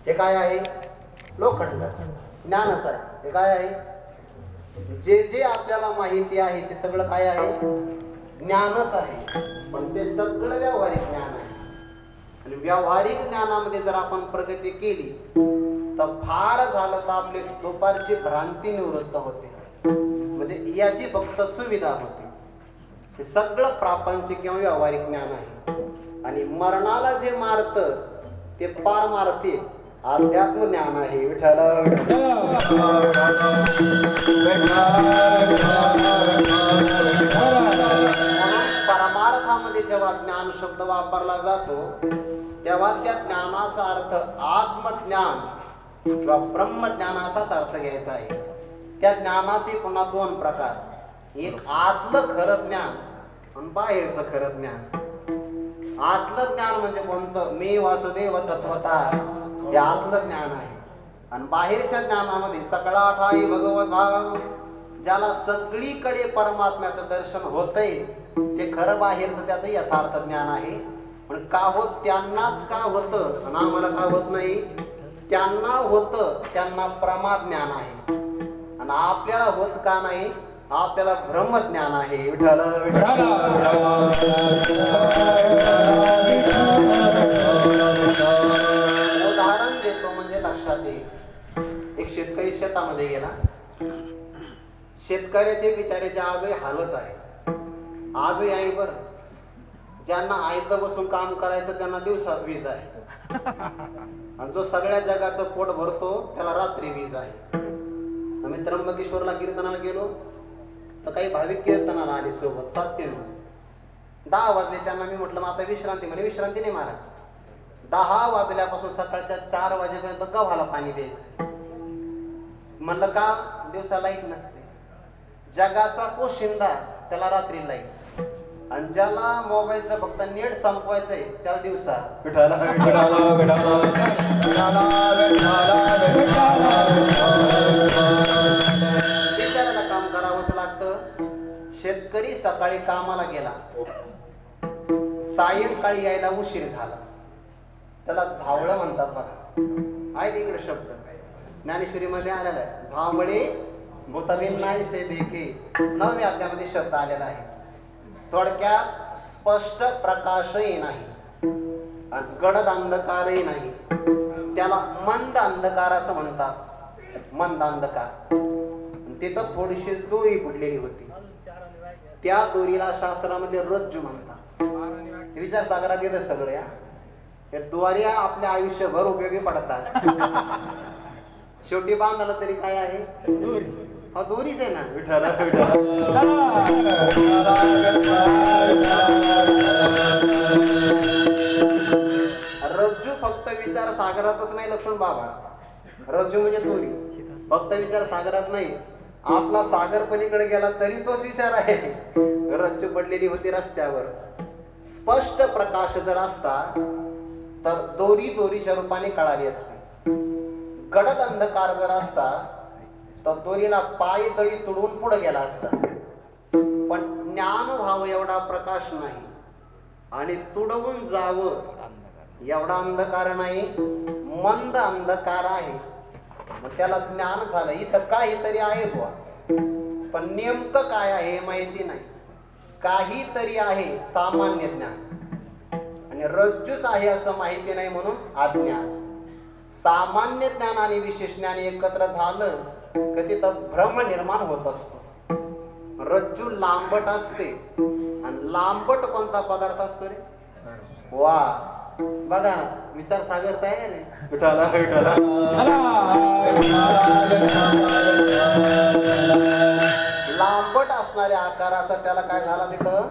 हे काय आहे? लोखंड ज्ञानच आहे. हे काय आहे? जे जे आपल्याला माहिती आहे ते सगळं काय आहे? ज्ञानच आहे. पण ते सगळं व्यावहारिक ज्ञान आहे आणि व्यावहारिक ज्ञानामध्ये जर आपण प्रगती केली तर फार झालं तर आपली दुपारची भ्रांती निवृत्त होते. म्हणजे याची फक्त सुविधा होते. हे सगळं प्रापंचिक किंवा व्यावहारिक ज्ञान आहे आणि मरणाला जे मारत ते पार मारते अध्यात्म ज्ञान आहे. विठ्ठल परमार्थामध्ये जेव्हा ज्ञान शब्द वापरला जातो तेव्हा त्या ज्ञानाचा अर्थ आत्मज्ञान किंवा ब्रह्मज्ञान असाच अर्थ घ्यायचा आहे. त्या ज्ञानाचे पुन्हा दोन प्रकार, एक आतलं खरं ज्ञान आणि बाहेरचं खरं ज्ञान. आतलं ज्ञान म्हणजे कोणतं? मी वासुदेव तत्वता, हे आतलं ज्ञान आहे. आणि बाहेरच्या ज्ञानामध्ये सकळा ठाई भगवत भाव, ज्याला सगळीकडे परमात्म्याचं दर्शन होतंय, ते खरं बाहेरचं त्याचं यथार्थ ज्ञान आहे. पण का होत? त्यांनाच का होतं आणि आम्हाला का होत नाही? त्यांना होतं, त्यांना प्रमाज्ञान आहे. आणि आपल्याला होत का नाही? आपल्याला ब्रह्मज्ञान आहे. विठ्ठल उदाहरण देतो म्हणजे लक्षात येईल. एक शेतकरी शेतामध्ये गेला. शेतकऱ्याचे बिचाऱ्याचे आजही हालच आहे. आजही आहे बरं. ज्यांना आयत बसून काम करायचं त्यांना दिवसा वीज आहे, आणि जो सगळ्या जगाचं पोट भरतो त्याला रात्री वीज आहे. आम्ही त्र्यंबकेश्वरला कीर्तनाला गेलो तर काही भाविक कीर्तनाला आले सोबत 7 ते 9. 10 वाजले. त्यांना मी म्हटलं मग आता विश्रांती. म्हणे विश्रांती नाही महाराज, 10 वाजल्यापासून सकाळच्या 4 वाजेपर्यंत गव्हाला पाणी द्यायचं. म्हणलं का? दिवसा लाईट नसते. जगाचा पोशिंदा त्याला रात्री लाईट, आणि ज्याला मोबाईलचं फक्त नेट संपवायचंय त्याला दिवसा. बिचाराला काम करावंच लागतं. शेतकरी सकाळी कामाला गेला, सायंकाळी यायला उशीर झाला, त्याला झावळं म्हणतात बघा. आहे इकडे शब्द ज्ञानेश्वरीमध्ये आलेला आहे. झावळे भूतबिन नाही से देखे, 9व्या अध्यायामध्ये शब्द आलेला आहे. थोडक्यात स्पष्ट प्रकाशही नाही आणि गडद अंधकारही नाही, त्याला मंद अंधकार असं म्हणतात. मंद अंधकार. तिथं थोडीशी दोरी पडलेली होती, त्या दोरीला शास्त्रामध्ये रज्जू म्हणतात. विचार सागरात येतं सगळं. या द्वाऱ्या आपल्या आयुष्यभर उपयोगी पडतात. शेवटी बांधायला तरी काय आहे? हा दोरीच आहे ना. विठ्ठल रज्जू फक्त विचार सागरातच नाही लक्ष्मण बाबा. रज्जू म्हणजे दोरी फक्त विचार सागरात नाही, आपला सागर पलीकडे गेला तरी तोच विचार आहे. रज्जू पडलेली होती रस्त्यावर. स्पष्ट प्रकाश जर असता तर दोरी दोरीच्या रूपाने कळाली असते. गडद अंधकार जर असता तर दोरीला पाय तळी तुडवून पुढे गेला असता. पण ज्ञानभाव एवढा प्रकाश नाही आणि तुडवून जावं एवढा अंधकार नाही, मंद अंधकार आहे. मग त्याला ज्ञान झालं. इथं काहीतरी आहे बुवा, पण नेमकं काय आहे माहिती नाही. काहीतरी आहे सामान्य ज्ञान, आणि रज्जूच आहे असं माहिती नाही म्हणून अज्ञान. सामान्य ज्ञान आणि विशेष ज्ञान एकत्र झालं की तिथं भ्रम निर्माण होत असतो. रज्जू लांबट असते, आणि लांबट कोणता पदार्थ असतो रे? वा बघा विचार सागर तयार आहे. लांबट असणाऱ्या आकाराचा त्याला काय झाला? तिथं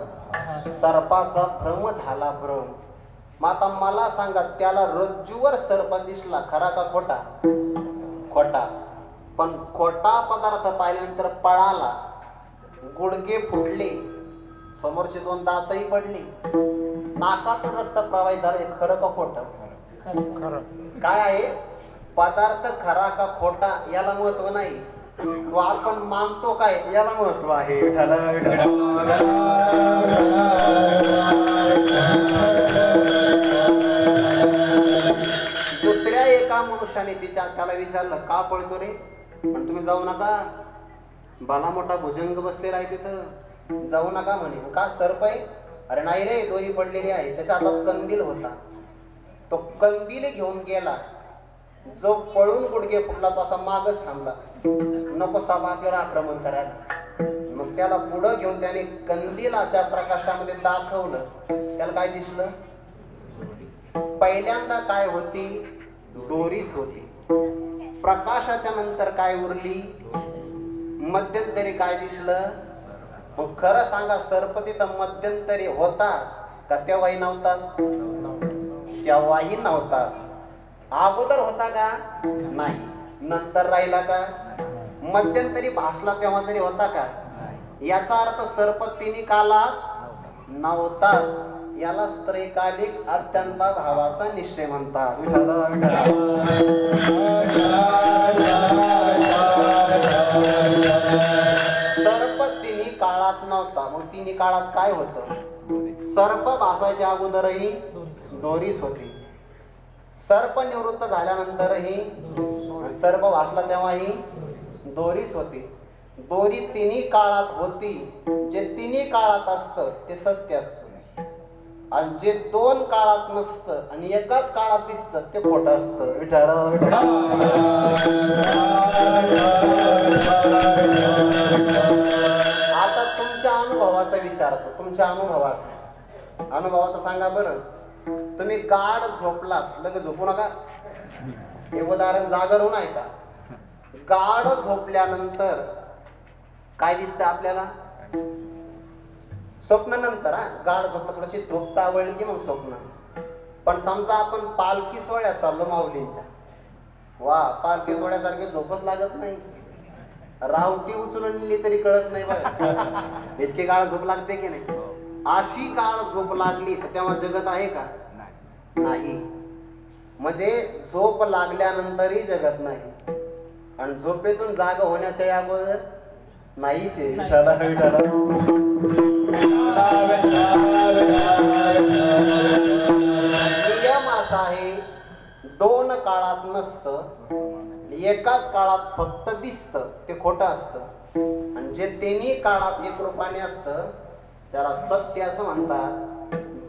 सर्पाचा भ्रम झाला. भ्रम. मग आता मला सांगा, त्याला रज्जूवर सर्प दिसला, खरा का खोटा? खोटा. पण खोटा पदार्थ पाहिल्यानंतर पळाला, गुडघे फुटले, समोरचे 2 दातही पडले, नाकातून रक्त प्रवाहित झाले. खरं का खोटं? खरं. काय आहे? पदार्थ खरा का खोटा याला महत्व नाही, तो आपण मानतो काय याला महत्व आहे. दुसऱ्या एका मनुष्याने त्याला विचारलं, का पळतो रे? पण तुम्ही जाऊ नका, भला मोठा भुजंग बसलेला आहे तिथं, जाऊ नका म्हणे. का सर्प आहे? अरे नाही रे, दोरी पडलेली आहे. त्याच्या हातात कंदील होता, तो कंदील घेऊन गेला. जो पळून गुडघे फुटला तो असा मागच थांबला, नको साहेब आपल्याला आक्रमण करायला. मग त्याला पुढं घेऊन त्याने कंदिलाच्या प्रकाशामध्ये दाखवलं. त्याला काय दिसलं? पहिल्यांदा काय होती? दोरीच होती. प्रकाशाच्या नंतर काय उरली? मध्यंतरी काय दिसलं? मग खरं सांगा, सर्प तिथं मध्यंतरी होता का तेव्हाही नव्हताच? तेव्हाही नव्हताच. अगोदर होता का? नाही. नंतर राहिला का? मध्यंतरी भासला तेव्हा तरी होता का? याचा अर्थ सर्प तिन्ही कालात नव्हताच. याला त्रैकालिक अत्यंत भावाचा निश्चय म्हणतात. सर्प तिन्ही काळात नव्हता. मग तिन्ही काळात काय होतं? सर्प भासायच्या अगोदरही दोरीच होती. सर्प निवृत्त झाल्यानंतरही सर्प भासला तेव्हाही दोरीच होती. दोरी तिन्ही काळात होती. जे तिन्ही काळात असतं ते सत्य असतं, आणि जे दोन काळात नसतं आणि एकाच काळात दिसतं ते खोटं असतं. आता तुमच्या अनुभवाचा विचारतो. तुमच्या अनुभवाचा सांगा बरं. तुम्ही गाढ झोपलात, लगेच झोपू नका. हे उदाहरण जागर होऊन ऐका. गाढ झोपल्यानंतर काय दिसतं आपल्याला? स्वप्न नंतर. गाढ झोपला, थोडीशी झोप चावळली की मग स्वप्न. पण समजा आपण पालखी सोहळ्यात चाललो माऊलींच्या, वा, पालखी सोहळ्यासारखी झोपच लागत नाही. रावटी उचलून नेली तरी कळत नाही बघा. इतकी गाढ झोप लागते की नाही? अशी गाढ झोप लागली तर तेव्हा जगत आहे का? नाही. म्हणजे झोप लागल्यानंतरही जगत नाही, आणि झोपेतून जाग होण्याच्या अगोदर नाहीच. नियम असा आहे, दोन काळात नसतं, एकाच काळात फक्त दिसतं ते खोटं असतं, आणि जे तिन्ही काळात एक रूपाने असतं त्याला सत्य असं म्हणतात.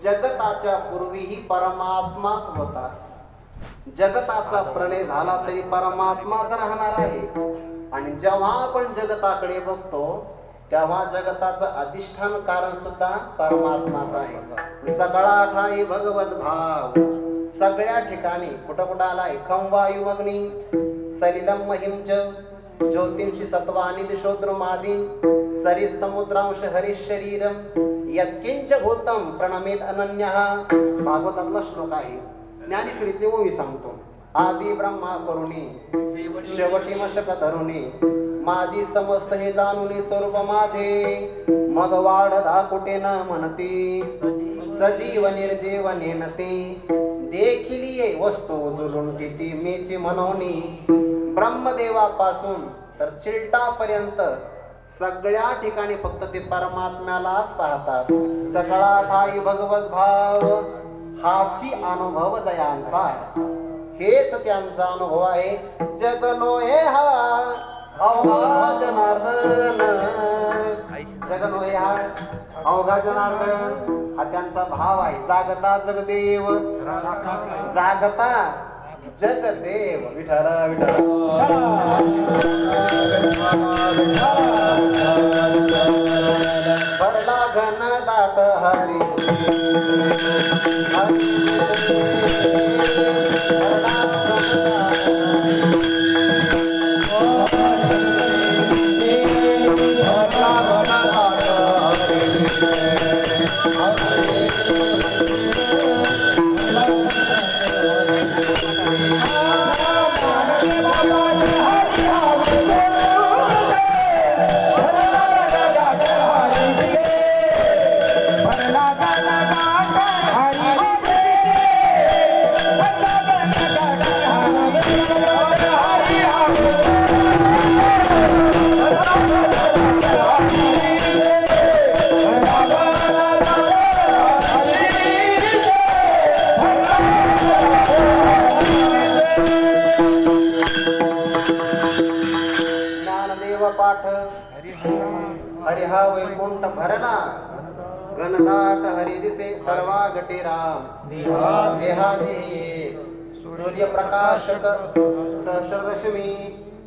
जगताच्या पूर्वीही परमात्माच होता. जगताचा प्रलय झाला तरी परमात्माच राहणार आहे. आणि जेव्हा आपण जगताकडे बघतो तेव्हा जगताचं अधिष्ठान कारण सुद्धा परमात्माच आहे. सगळा ठाई भगवत भाव. सगळ्या ठिकाणी कुठं कुठं आलाय? खं वायुमग्नी सलिलम महिंच ज्योतिंशी सत्वानि दिशोद्रुमादीन सरी समुद्रांश हरिश शरीरम यत्किंच भूतम प्रणमेत अनन्यः. भागवतातला श्लोक आहे. ज्ञानेश्वरीतले ओवी सांगतो. आदि ब्रह्मा करुणी शेवटी मशक धरुणी माझी समस्त हे जाणुनी स्वरूप माझे. मग वाढधा कुठे न म्हणती सजीव निर्जीव नेनती. देखिली ये वस्तू उजुलून किती मीची म्हणोनी. ब्रह्मदेवापासून तर चिलटापर्यंत सगळ्या ठिकाणी फक्त ते परमात्म्यालाच पाहतात. सगळा ठाई भगवत भाव हाची अनुभव जयांचा. हेच त्यांचा अनुभव आहे. जगलो हे हा अवघा जनार्दन. जगलो हे हा अवघा जनार्दन हा त्यांचा भाव आहे. जागता जगदेव, जागता जगदेव. विठ्ठल विठ्ठल. भरला घन दाट हरी हरिहा वैकुंठ भरला घनदाट हरी दिसे सर्वा गटे राम. देहादे सूर्यप्रकाशक सहस्ररश्मी.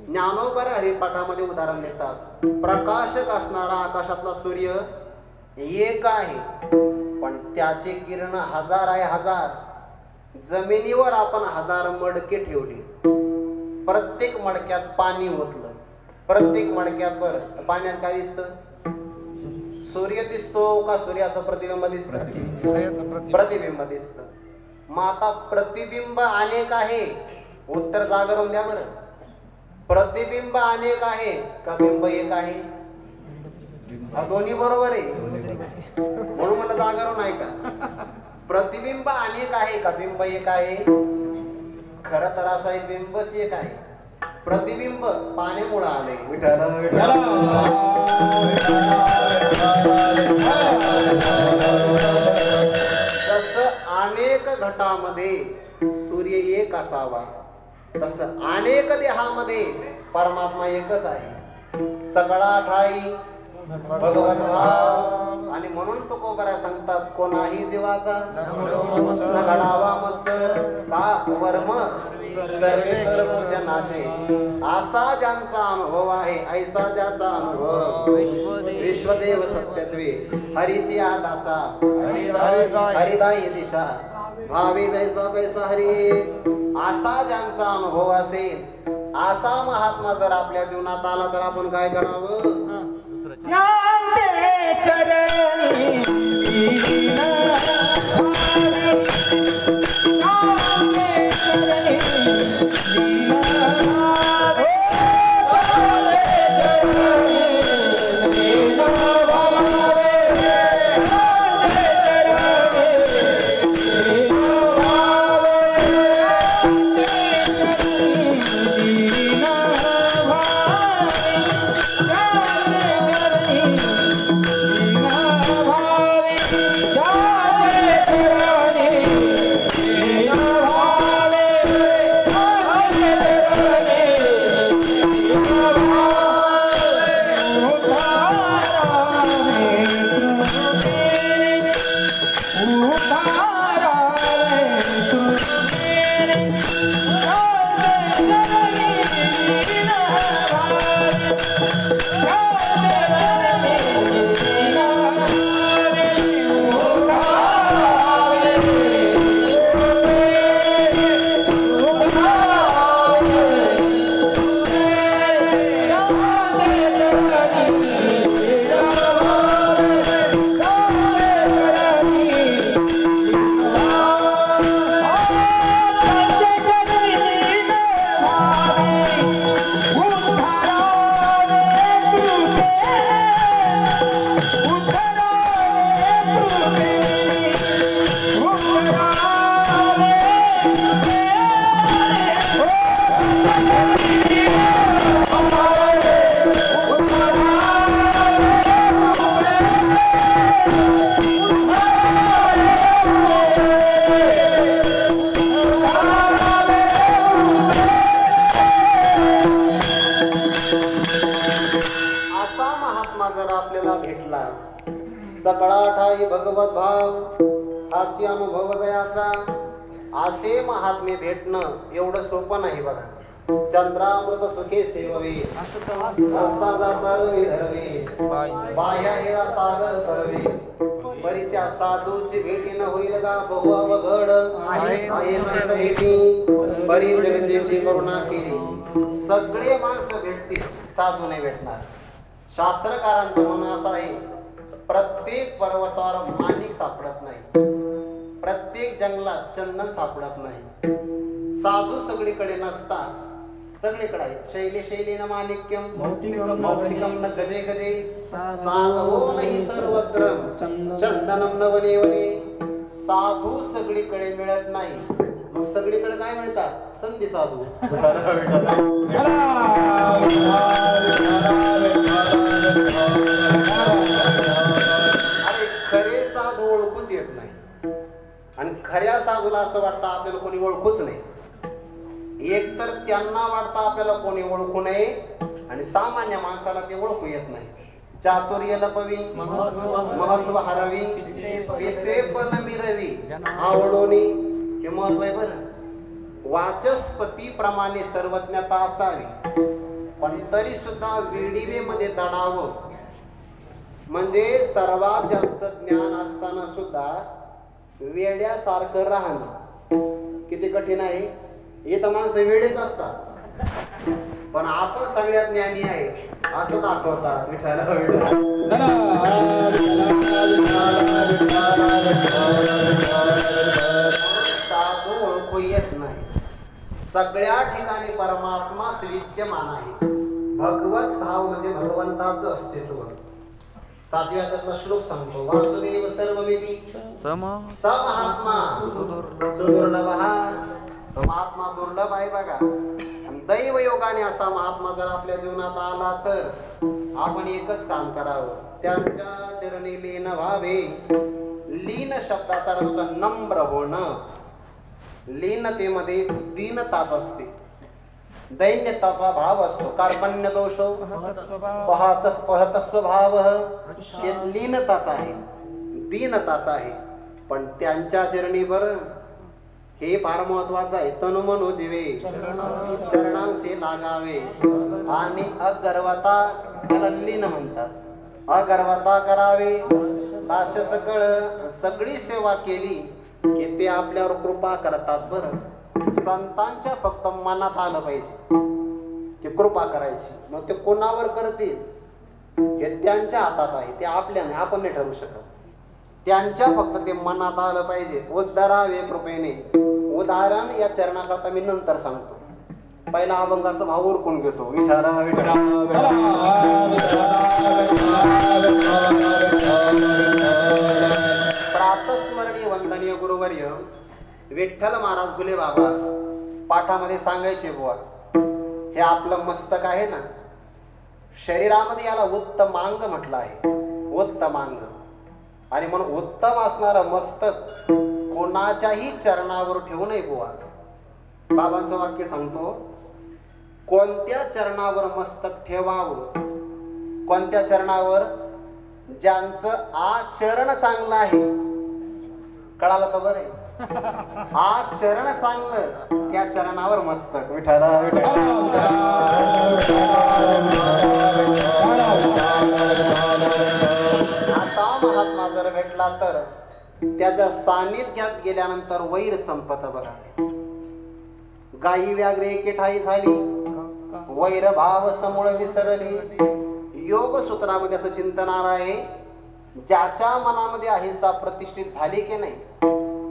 ज्ञानोबर हरिपाठामध्ये उदाहरण देतात. प्रकाशक असणारा आकाशातला सूर्य एक आहे, पण त्याचे किरण हजार आहे. हजार. जमिनीवर आपण 1000 मडके ठेवले, प्रत्येक मडक्यात पाणी ओतलं, प्रत्येक मडक्यात बरं पाण्यात काय दिसतं? सूर्य दिसतो का सूर्याचं प्रतिबिंब दिसतं? प्रतिबिंब दिसतं. मग आता प्रतिबिंब अनेक आहे. उत्तर जागरून द्या बरं. प्रतिबिंब अनेक आहे का बिंब एक आहे? दोन्ही बरोबर आहे, म्हणून मला जागरण आहे का? प्रतिबिंब अनेक आहे का बिंब एक आहे? खरं तर असं आहे, बिंबच एक आहे. प्रतिबिंब पाण्यामुळे आले. जसं अनेक घटामध्ये सूर्य एक असावा, तसं अनेक देहामध्ये परमात्मा एकच आहे. सगळा ठाई भगवत भाव. आणि म्हणून तो कोबरा सांगतात, कोणाही जीवाचा न घडावा मत्सर का वर्म सर्वेश्वर पूजनाचे. असा ज्यांचा अनुभव आहे, ऐसा ज्याचा अनुभव विश्वदेव सत्यत्वे हरीची आदासा हरिदाई दिशा भावी जैसा कैसा हरी. असा ज्यांचा अनुभव असेल, असा महात्मा जर आपल्या जीवनात आला तर आपण काय करावं? सकळा ठाई भगवत भाव हाची अनुभव जयाचा. असे महात्मे भेटणं एवढं सोपं नाही बघा. चंद्रामृत सुखे सेववे हस्ता जाता विधरवे बाह्या हेळा सागर तरवे. परी त्या साधूची भेटी न होईल का बहु अवघड भेटी परी जगजेची करुणा केली. सगळे माणसं भेटतील, साधू नाही भेटणार. शास्त्रकारांचं म्हणणं असं आहे, प्रत्येक पर्वतावर माणिक सापडत नाही, प्रत्येक जंगलात चंदन सापडत नाही. साधू सगळीकडे नसतात, सगळीकडे आहे. शैली शैलीन माणिक्यम मौक्तिकम न गजे गजे साधवो नाही सर्वत्र चंदनम न वने वने. साधू सगळीकडे मिळत नाही, मग सगळीकडे काय मिळतात? संधी साधू. अरे खरे साधू ओळखूच येत नाही, आणि खऱ्या साधूला असं वाटतं आपल्याला कोणी ओळखूच नाही. एक तर त्यांना वाटतं आपल्याला कोणी ओळखू नये, आणि सामान्य माणसाला ते ओळखू येत नाही. चातुर्य लपवी महत्व हरवी विसेपन मिरवी आवडोनी. हे महत्व आहे बरं. वाचस्पती प्रमाणे सर्वज्ञता असावी, पण तरी सुद्धा विडिवेमध्ये दडावं. म्हणजे सर्वात जास्त ज्ञान असताना सुद्धा वेड्यासारखं राहणं किती कठीण आहे. इथं माणसं वेडेच असतात, पण आपण सगळ्यात ज्ञानी आहे असं दाखवतात. विठाला साधू ओळखू येत नाही. सगळ्या ठिकाणी परमात्माच विद्यमान आहे. भगवत भाव म्हणजे भगवंताचं अस्तित्व. 7व्या अध्यायातला श्लोक सांगतो, वासुदेव सर्वमिती समहात्मा सुदुर्लभ. महात्मा दुर्लभ आहे बघा. दैव योगाने असा महात्मा जर आपल्या जीवनात आला तर आपण एकच काम करावं, त्यांच्या चरणी लीन व्हावे. लीन शब्दाचा अर्थ होता नम्र होणं. लीनतेमध्ये दीनताच असते, दैन्यताचा भाव असतो. कार्पण्य दोष पहतस्व भाव लीनताचा आहे, दीनताचा आहे. पण त्यांच्या चरणी बरं हे फार महत्वाचं आहे. तनु मनो जीवे चरणांचे लागावे. आणि अगर्वता त्याला लीन म्हणतात. अगर्वता करावे. दास्य सगळी सेवा केली की ते आपल्यावर कृपा करतात. बरं संतांच्या फक्त मनात आलं पाहिजे ते कृपा करायची. मग ते कोणावर करतील हे त्यांच्या हातात आहे, ते आपल्याने आपण नाही ठरवू शकत. त्यांच्या फक्त ते मनात आलं पाहिजे. उद्धरावे कृपेने. उदाहरण या चरणाकरता मी नंतर सांगतो. पहिला अभंगाचा भाव उरकून घेतो. विचारा प्रातस्मरणीय वंदनीय गुरुवर्य विठ्ठल महाराज गुले बाबा पाठामध्ये सांगायचे, बुवा हे आपलं मस्तक आहे ना, शरीरामध्ये याला उत्तमांग म्हटलं आहे. उत्तमांग. आणि म्हणून उत्तम असणारं मस्तक कोणाच्याही चरणावर ठेवू नये. बुवा बाबांचं वाक्य सांगतो, कोणत्या चरणावर मस्तक ठेवावं, कोणत्या चरणावर? ज्यांचं आचरण चांगलं आहे. कळालं का बरं? आचरण चांगलं त्या चरणावर मस्तक. विठाला असा महात्मा जर भेटला तर त्याच्या सानिध्यात गेल्यानंतर वैर संपत. बघा गायी व्याघ्रे एके ठाई झाली, वैर भाव समूळ विसरली. योग सूत्रामध्ये असं चिंतन आहे, ज्याच्या मनामध्ये अहिंसा प्रतिष्ठित झाली की नाही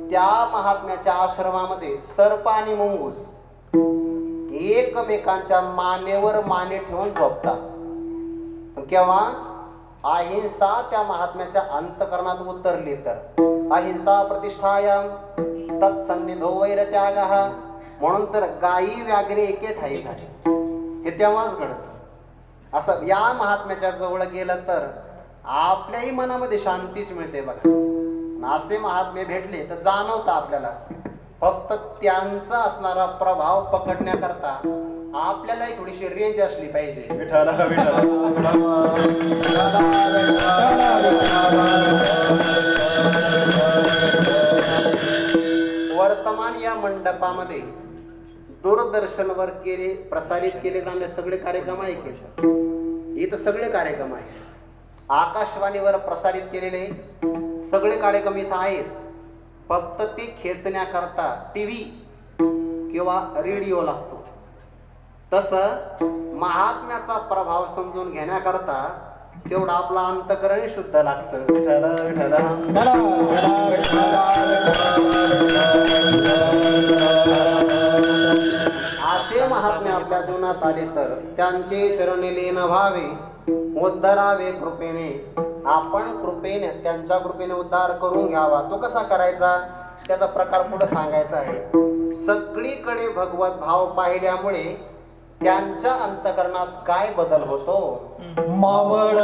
त्या महात्म्याच्या आश्रमामध्ये सर्प आणि मुंगूस एकमेकांच्या मानेवर माने ठेवून झोपतात. केव्हा अहिंसा त्या महात्म्याच्या अंतकरणात उतरली तर. अहिंसा प्रतिष्ठायाम तत्सन्निधो वैर त्यागः. म्हणून तर गायी व्याघ्रे एके ठाई झाली हे तेव्हाच घडतं. असं या महात्म्याच्या जवळ गेलं तर आपल्याही मनामध्ये शांतीच मिळते. बघा असे महात्मे भेटले तर जाणवतं आपल्याला. फक्त त्यांचा असणारा प्रभाव पकडण्याकरता आपल्यालाही थोडीशी रेंज असली पाहिजे. वर्तमान या मंडपामध्ये दूरदर्शनवर प्रसारित केले जाणारे सगळे कार्यक्रम आहे की इथं सगळे कार्यक्रम आहे. आकाशवाणीवर प्रसारित केलेले सगळे कार्यक्रम इथं आहेच. फक्त ते खेचण्याकरता टीव्ही किंवा रेडिओ लागतो. तसं महात्म्याचा प्रभाव समजून घेण्याकरता तेवढं आपलं अंतकरण शुद्ध लागतं. असे महात्मे आपल्या जीवनात आले तर त्यांचे चरणी लीन व्हावे. उद्धरावे कृपेने. आपण कृपेने त्यांच्या कृपेने उद्धार करून घ्यावा. तो कसा करायचा त्याचा प्रकार पुढे सांगायचा आहे. सगळीकडे भगवत भाव पाहिल्यामुळे त्यांच्या अंतकरणात काय बदल होतो? मावळ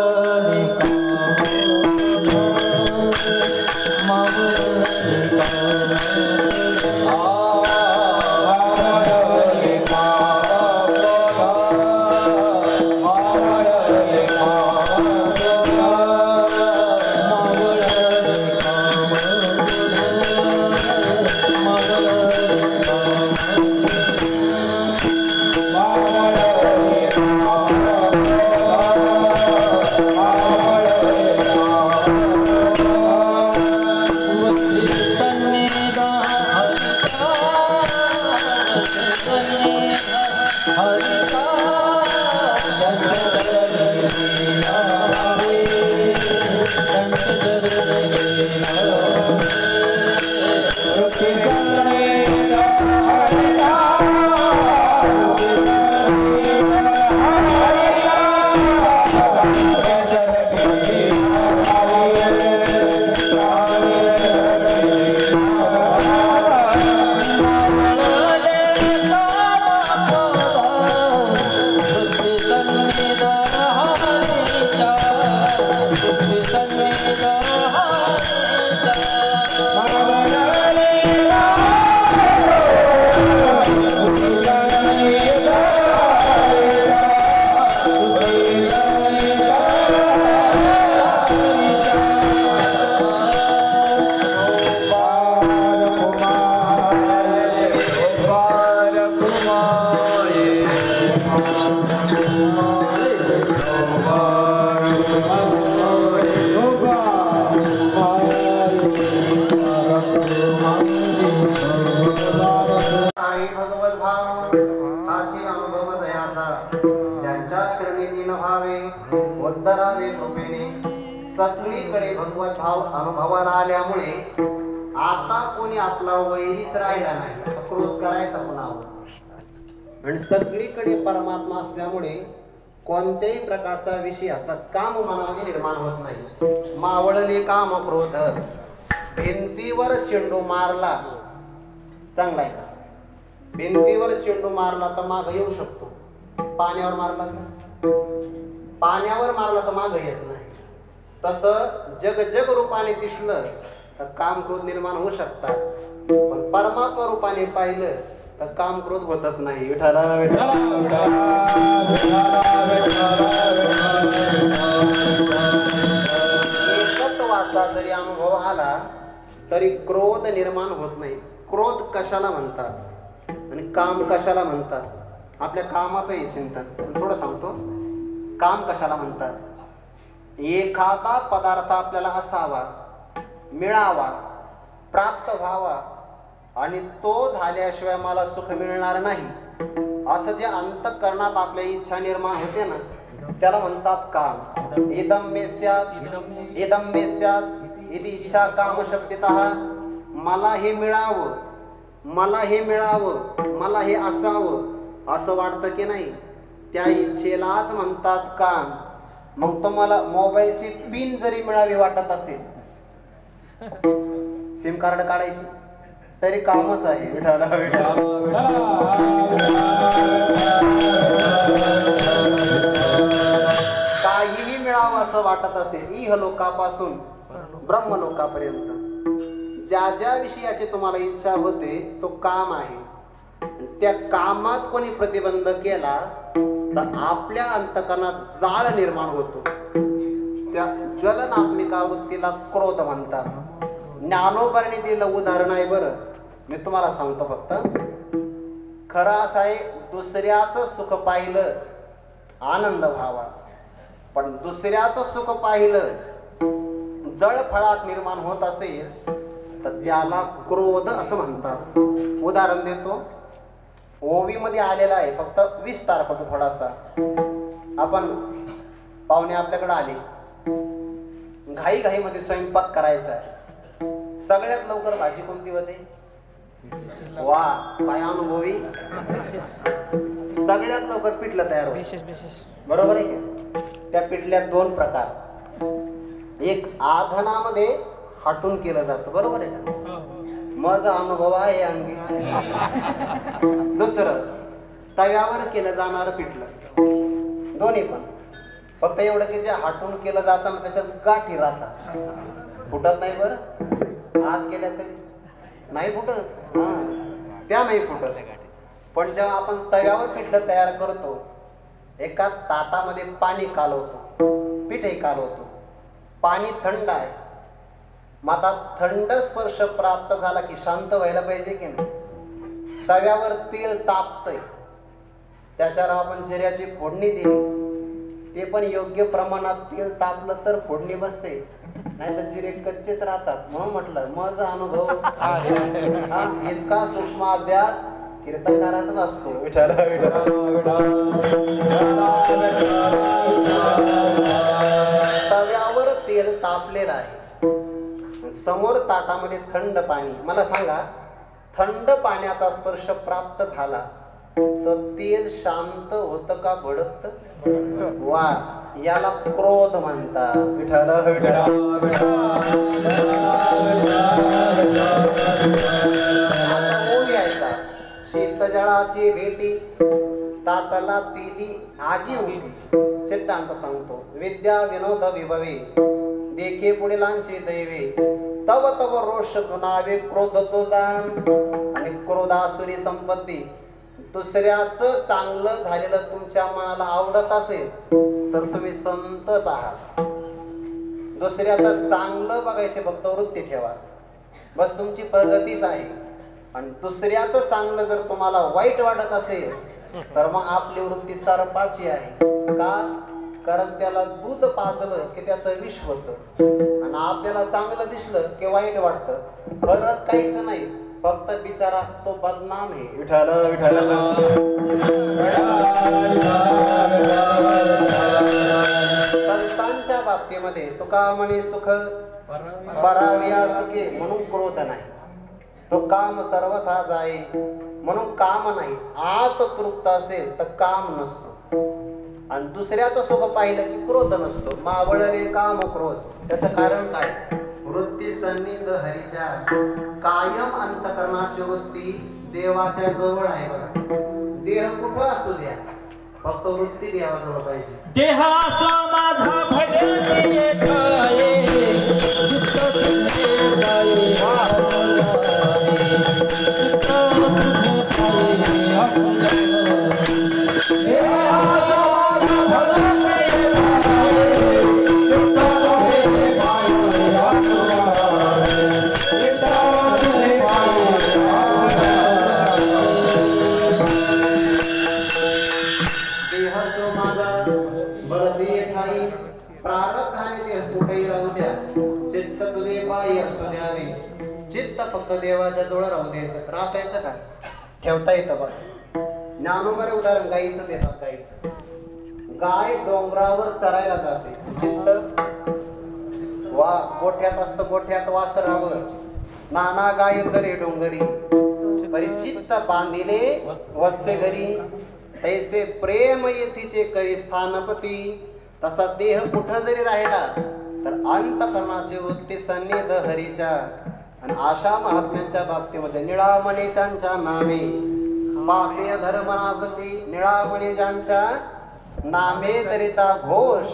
Wow. कृपेने सगळीकडे भगवत भाव अनुभवाला आल्यामुळे आता कोणी आपला वैरीच राहिला नाही, क्रोध करायचा कोणावर. आणि सगळीकडे परमात्मा असल्यामुळे कोणत्याही प्रकारचा विषयाचा काम मनामध्ये निर्माण होत नाही. मावळले काम क्रोध, भिंतीवर चेंडू मारला चांगला आहे का? भिंतीवर चेंडू मारला तर माग येऊ शकतो, पाण्यावर मारला तर माग येत नाही. तसं जग रूपाने दिसलं तर काम क्रोध निर्माण होऊ शकतात, पण परमात्मा रूपाने पाहिलं तर काम क्रोध होतच नाही. विठ्ठला एकत्वाचा जरी अनुभव आला तरी क्रोध निर्माण होत नाही. क्रोध कशाला म्हणतात आणि काम कशाला म्हणतात? आपल्या कामाचंही चिंतन थोडं सांगतो. काम कशाला म्हणतात? एखादा पदार्थ आपल्याला असावा, मिळावा, प्राप्त व्हावा आणि तो झाल्याशिवाय मला सुख मिळणार नाही असं जे अंतःकरणात आपल्या इच्छा निर्माण होते ना, त्याला म्हणतात काम. इदम मे स्यात् इति इच्छा काम शक्तितः. मला हे मिळावं, मला हे मिळावं, मला हे असावं असं वाटतं की नाही, त्या इच्छेलाच म्हणतात काम. मग तुम्हाला मोबाईलची पिन जरी मिळावी वाटत असेल, सिम कार्ड काढायची तरी कामच आहे. काहीही मिळावं असं वाटत असेल, इहलोकापासून ब्रह्मलोकापर्यंत ज्या ज्या विषयाची तुम्हाला इच्छा होते तो काम आहे. त्या कामात कोणी प्रतिबंध केला तर आपल्या अंतःकरणात जाळ निर्माण होतो. त्या ज्वलनात्मिका वृत्तीला क्रोध म्हणतात. ज्ञानोबांनी दिलेलं उदाहरण आहे बरं, मी तुम्हाला सांगतो फक्त. खरं असं आहे, दुसऱ्याचं सुख पाहिलं आनंद व्हावा, पण दुसऱ्याचं सुख पाहिलं जळफळाट निर्माण होत असेल तर त्याला क्रोध असं म्हणतात. उदाहरण देतो, ओवीमध्ये आलेला आहे, फक्त विस्तार करतो थोडासा. आपण पाहुणे आपल्याकडे आले, घाईमध्ये स्वयंपाक करायचा आहे. सगळ्यात लवकर भाजी कोणती होते? वा, काय अनुभवी. सगळ्यात लवकर पिठलं तयार होते, बरोबर आहे का? त्या पिठल्यात दोन प्रकार. एक आधनामध्ये हाटून केलं जातं, बरोबर आहे का? माझा अनुभव आहे अंगी. दुसरं तव्यावर केलं जाणारं पिठलं. दोन्ही पण फक्त एवढं की जे हाटून केलं जातं ना त्याच्यात गाठी राहतात, फुटत नाही. बरं हात गेल्या तरी नाही फुटत, त्या नाही फुटत. पण जेव्हा आपण तव्यावर पिठलं तयार करतो, एका ताटामध्ये पाणी कालवतो, पीठही कालवतो. पाणी थंड आहे, मग आता थंड स्पर्श प्राप्त झाला की शांत व्हायला पाहिजे की नाही? तव्यावर तेल तापतंय, त्याच्यावर आपण जिऱ्याची फोडणी दिली, ते पण योग्य प्रमाणात तेल तापलं तर फोडणी बसते, नाही तर जिरे कच्चेच राहतात. म्हणून म्हटलं माझा अनुभव इतका सूक्ष्म अभ्यास कीर्तनकाराचाच असतो. तव्यावर तेल तापलेलं आहे, समोर ताटामध्ये थंड पाणी. मला सांगा, थंड पाण्याचा स्पर्श प्राप्त झाला तर तेल शांत होतं का भडकत? वा, याला क्रोध म्हणतात. शीतजळाची भेटी तातला तिली आगी उठी. सिद्धांत सांगतो, विद्या विनोद विभवे देखे पुढीलांचे दैवे. तव तव रोष धुनावे क्रोध तो जाण. आणि क्रोधासुरी संपत्ती. दुसऱ्याचं चांगलं झालेलं तुमच्या मनाला आवडत असेल तर तुम्ही संतच आहात. दुसऱ्याचं चांगलं बघायची फक्त वृत्ती ठेवा, बस तुमची प्रगतीच आहे. आणि दुसऱ्याचं चांगलं जर तुम्हाला वाईट वाटत असेल तर मग आपली वृत्ती सरपाची आहे. का? कारण त्याला दूध पाजलं की त्याचं विष होतं, आणि आपल्याला चांगलं दिसलं की वाईट वाटतं. फरक काहीच नाही, फक्त बिचारा तो बदनाम आहे. विठ्ठल विठ्ठल. संतांच्या बाबतीमध्ये तुका म्हणे सुख पराविया सुखे म्हणून क्रोध नाही, तो काम सर्वथा जाई म्हणून काम नाही. आत तृप्त असेल तर काम नसतो, आणि दुसऱ्याचं सुख पाहिलं की क्रोध नसतो. मावळले काम क्रोध. त्याचं कारण काय? वृत्ती सन्निध हरीच्या, कायम अंतकरणाची वृत्ती देवाच्या जवळ आहे बघा. देह कुठं असू द्या, फक्त वृत्ती देवाजवळ पाहिजे. देह असो माझा भजन येताये, फक्त देवाच्या जवळ राहू द्यायचं. राहता येतं का? ठेवता येतं बघा. ज्ञानोबरे उदाहरण गायीचं देतात. गायीचं, गाय डोंगरावर चरायला जाते. चित्त वा गोठ्यात असतं, गोठ्यात वासरावर नाना गाय करे डोंगरी, परिचित्त बांधिले वत्से घरी, ऐसे प्रेम येतीचे करी स्थानपती. तसा देह कुठं जरी राहिला तर अंतकरणाची वृत्ती सन्निध हरीच्या. आणि अशा महात्म्यांच्या बाबतीमध्ये निळामणी त्यांच्या नामे, पापे धर्म नासती. निळामणी ज्यांच्या नामे करिता घोष,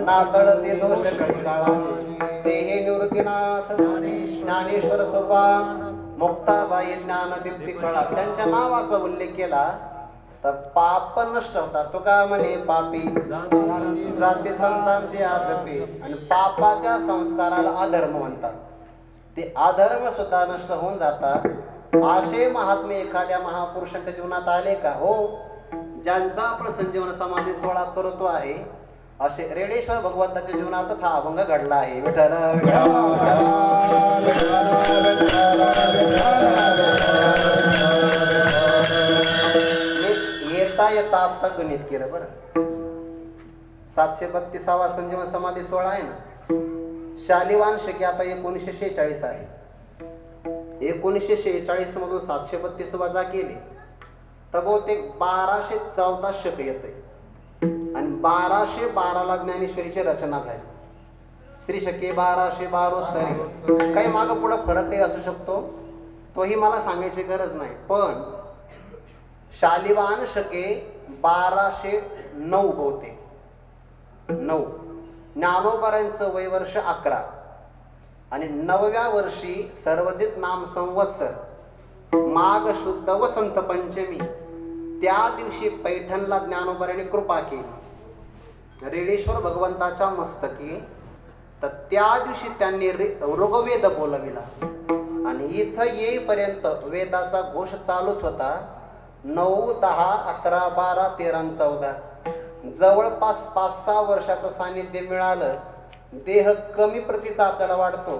नातळ ते दोष कळी काळाचे. ते हे निवृत्तीनाथ ज्ञानेश्वर सोपा, मुक्ताबाई ज्ञानदीप्ती कळा. त्यांच्या नावाचा उल्लेख केला तर पाप नष्ट होतात. तुका म्हणे पापी जाते संतांचे आजपे. आणि पापाच्या संस्काराला अधर्म म्हणतात. ते अधर्म सुद्धा नष्ट होऊन जातात. असे महात्मे एखाद्या महापुरुषाच्या जीवनात आले का? हो, ज्यांचा आपण संजीवन समाधी सोहळा करतो आहे, असे रेडेश्वर भगवंताच्या जीवनातच हा अभंग घडला आहे. विठ्ठल येता येता आता गणित केलं बरं. 732वा संजीवन समाधी सोहळा आहे ना, शालिवान शके आता 1946 आहे. 1946 मधून 732 वजा केले तर बहुतेक 1214 शक येते. आणि 1212ला ज्ञानेश्वरीची रचना झाली. श्री शके 1272. काही मागं पुढं फरकही असू शकतो, तोही मला सांगायची गरज नाही. पण शालिवान शके 1209 बहुतेक 9. ज्ञानोबरांचं वयवर्ष 11. आणि 9व्या वर्षी सर्वजित नाम संवत्सर माघ शुद्ध वसंत पंचमी, त्या दिवशी पैठणला ज्ञानोबरांनी कृपा केली रेडेश्वर भगवंताच्या मस्तकी. तर त्या दिवशी त्यांनी ऋग्वेद बोलविला. आणि इथं येईपर्यंत वेदाचा घोष चालूच होता. 9, 10, 11, 12, 13, 14 जवळपास 5-6 वर्षाचं सानिध्य मिळालं. देह कमी प्रतीचा आपल्याला वाटतो,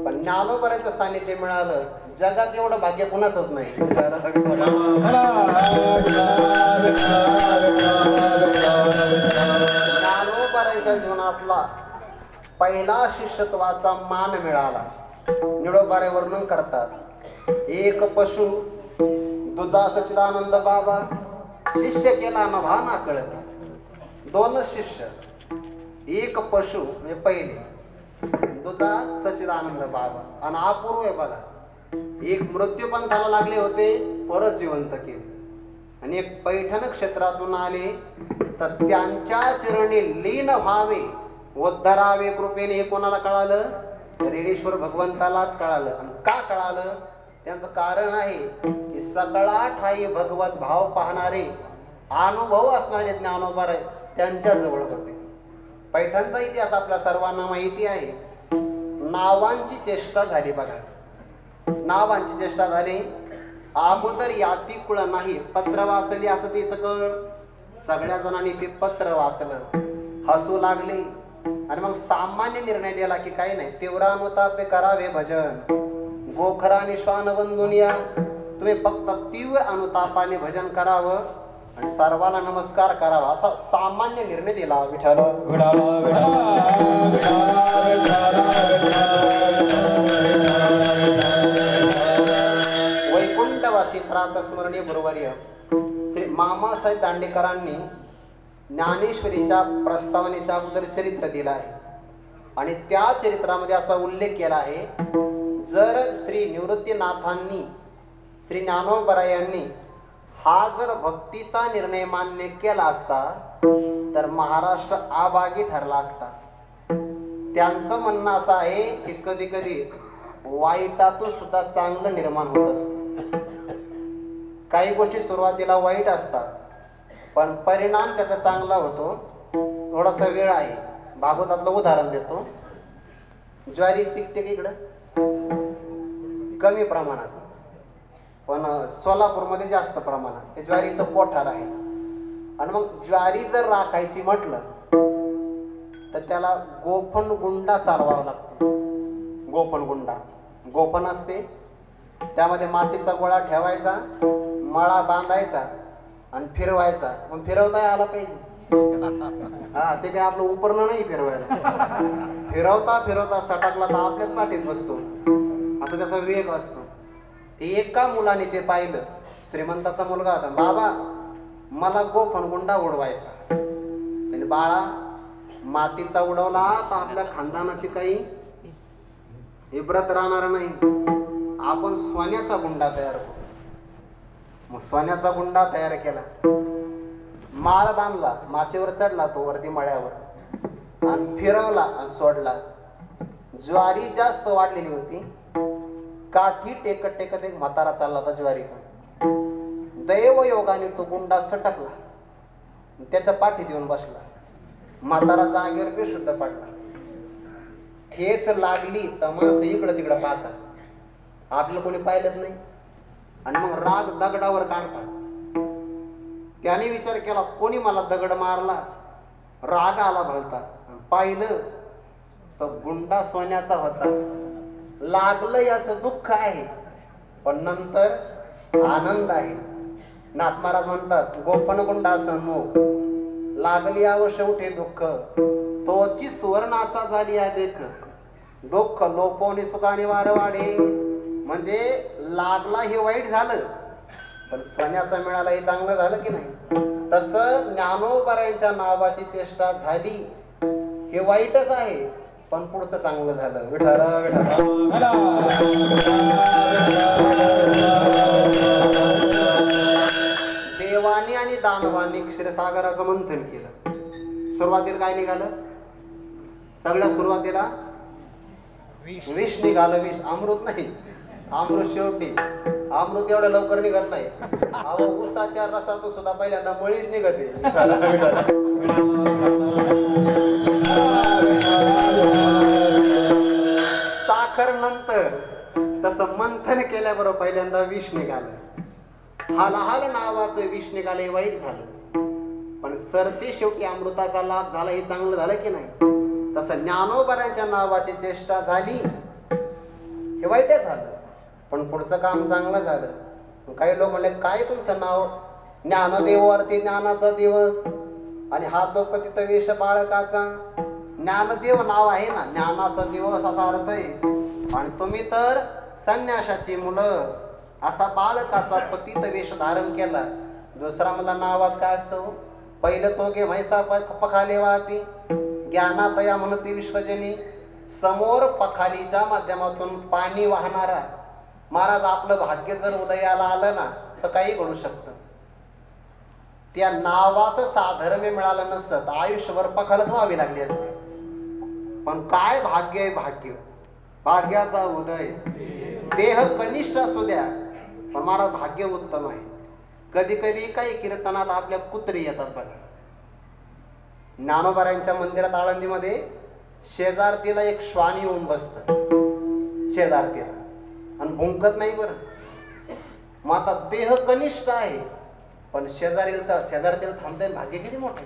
पण ज्ञानोबरांचं सानिध्य मिळालं. जगात एवढं भाग्य कुणाचंच नाही. ज्ञानोबरांच्या जीवनातला पहिला शिष्यत्वाचा मान मिळाला. निळोबारे वर्णन करतात, एक पशु तुझा सच्चिदानंद बाबा, शिष्य केला नभा ना कळत. 2 शिष्य, एक पशु म्हणजे पहिले, तुझा सच्चिदानंद बाबा. आणि अपूर्व आहे बघा, एक मृत्यू पंथाला लागले होते, परत जिवंत केले. आणि एक पैठण क्षेत्रातून आले तर त्यांच्या चरणी लीन व्हावे, उद्धरावे कृपेने. हे कोणाला कळालं? रेडेश्वर भगवंतालाच कळालं. आणि का कळालं? त्यांचं कारण आहे की सगळा ठाई भगवत भाव पाहणारे, अनुभव असणारे ज्ञानोबा त्यांच्या जवळ होते. पैठणचा इतिहास आपल्या सर्वांना माहिती आहे. नावांची चेष्टा झाली बघा, नावांची चेष्टा झाली. अगोदर याती कुळ नाही, पत्र वाचली असं ते सगळ्या जणांनी ते पत्र वाचलं, हसू लागले. आणि मग सामान्य निर्णय दिला की काही नाही, तीव्रानुतापे करावे भजन, गोखरा आणि श्वान बंधुनिया. तुम्ही फक्त तीव्र अनुतापाने भजन करावं. आणि सर्वांना नमस्कार करावा असा सामान्य निर्णय दिला विठ्ठल. वैकुंठवासी प्रातस्मरणीय गुरुवर्य श्री मामासाहेब दांडेकरांनी ज्ञानेश्वरीच्या प्रस्तावनेच्या अगोदर चरित्र दिलं आहे आणि त्या चरित्रामध्ये असा उल्लेख केला आहे, जर श्री निवृत्तीनाथांनी श्री ज्ञानोबरायांनी हा जर भक्तीचा निर्णय मान्य केला असता तर महाराष्ट्र आभागी ठरला असता. त्यांचं म्हणणं असं आहे की कधी कधी वाईटातून सुद्धा चांगलं निर्माण होत असतं. काही गोष्टी सुरुवातीला वाईट असतात पण परिणाम त्याचा चांगला होतो. थोडासा वेळ आहे. भागवतातलं उदाहरण देतो. ज्वारी पिकते की इकडं कमी प्रमाणात, पण सोलापूरमध्ये जास्त प्रमाणात ते ज्वारीचं पोठार आहे. आणि मग ज्वारी जर राखायची म्हटलं तर त्याला गोफण गुंडा चालवावा लागतो. गोफण गुंडा, गोफण असते त्यामध्ये मातीचा गोळा ठेवायचा, मळा बांधायचा आणि फिरवायचा. मग फिरवता आला पाहिजे. हा, ते काय आपलं उपरणं नाही फिरवायला. फिरवता फिरवता सटाकला तर आपल्याच पाठीत बसतो, असं त्याचा वेग असतो. ते एका मुलाने ते पाहिलं. श्रीमंताचा मुलगा होता. बाबा मला गोफण गुंडा उडवायचा. त्याने बाळा मातीचा उडवला तर आपल्या खानदानाची काही इब्रत राहणार नाही. आपण सोन्याचा गुंडा तयार करू. मग सोन्याचा गुंडा तयार केला. माळ बांधला, माचेवर चढला तो वरती मळ्यावर आणि फिरवला आणि सोडला. ज्वारी जास्त वाढलेली होती. काठी टेकत टेकत एक म्हातारा चालला होता ज्वारी. दैव योगाने तो गुंडा सटकला, त्याच्या पाठीत येऊन बसला. म्हातारा जागेवर बेशुद्ध पडला. ठेच लागली तर माणसं इकडं तिकडं पाहतात, आपलं कोणी पाहिलंच नाही. आणि मग राग दगडावर काढतात. त्याने विचार केला कोणी मला दगड मारला. राग आला भलता. पाहिलं तर गुंडा सोन्याचा होता. लागलं याचं दुःख आहे पण नंतर आनंद आहे. नाथ महाराज म्हणतात गोपन गुंडा सन्मुख लागली यावं शेवटे दुःख, तोची सुवर्णाचा झाली या देख, दुःख लोपोनी सुखाने वार वाढे. म्हणजे लागला हे वाईट झालं पण सोन्याचा मिळाला हे चांगलं झालं की नाही. तसं ज्ञानोबरायांच्या नावाची चेष्टा झाली हे वाईटच आहे पण पुढचं चांगलं झालं. देवानी आणि दानवानी क्षीरसागराचं मंथन केलं. सुरुवातीला काय निघालं? सगळ्या सुरुवातीला विष निघालं. विष, अमृत नाही. अमृत शेवटी. अमृत एवढं लवकर निघत नाही. अहो ऊसाच्या रसातून सुद्धा पहिल्यांदा मळीच निघते. साखर नंतर. तसं मंथन केल्याबरोबर पहिल्यांदा विष निघालं. हालाहाल नावाचं विष निघालं हे वाईट झालं पण सरते शेवटी अमृताचा लाभ झाला हे चांगलं झालं की नाही. तसं ज्ञानोबरांच्या नावाची चेष्टा झाली हे वाईटच झालं पण पुढचं काम चांगलं झालं. काही लोक म्हणले काय तुमचं नाव? ज्ञानदेवावरती ज्ञानाचा दिवस आणि हा तो पतित वेश बाळकाचा. ज्ञानदेव नाव आहे ना, ज्ञानाचा दिवस असा अर्थ आहे. आणि तुम्ही तर संन्यासाची मुलं, असा बाळकाचा पतित वेश धारण केला. दुसरा मला नावात काय असतं? पहिलं तो गे म्हैसा पखाले वाहती ज्ञानातया म्हणते विश्वजनी. समोर पखालीच्या माध्यमातून पाणी वाहणारा महाराज. आपलं भाग्य जर उदयाला आलं ना तर काही घडू शकतं. त्या नावाचं साधर्म्य मिळालं नसतं तर आयुष्यभर पखालच व्हावी लागली असते. पण काय भाग्य आहे भाग्य, भाग्याचा उदय. देह कनिष्ठ असू द्या पण महाराज भाग्य उत्तम आहे. कधी कधी काही कीर्तनात आपल्या कुत्री येतात बघा. ज्ञानोबरांच्या मंदिरात आळंदीमध्ये शेजारतीला एक श्वान येऊन बसत शेजारतीला आणि भुंकत नाही बरं. मग आता देह कनिष्ठ आहे पण शेजारतीला थांबता भाग्य किती मोठे.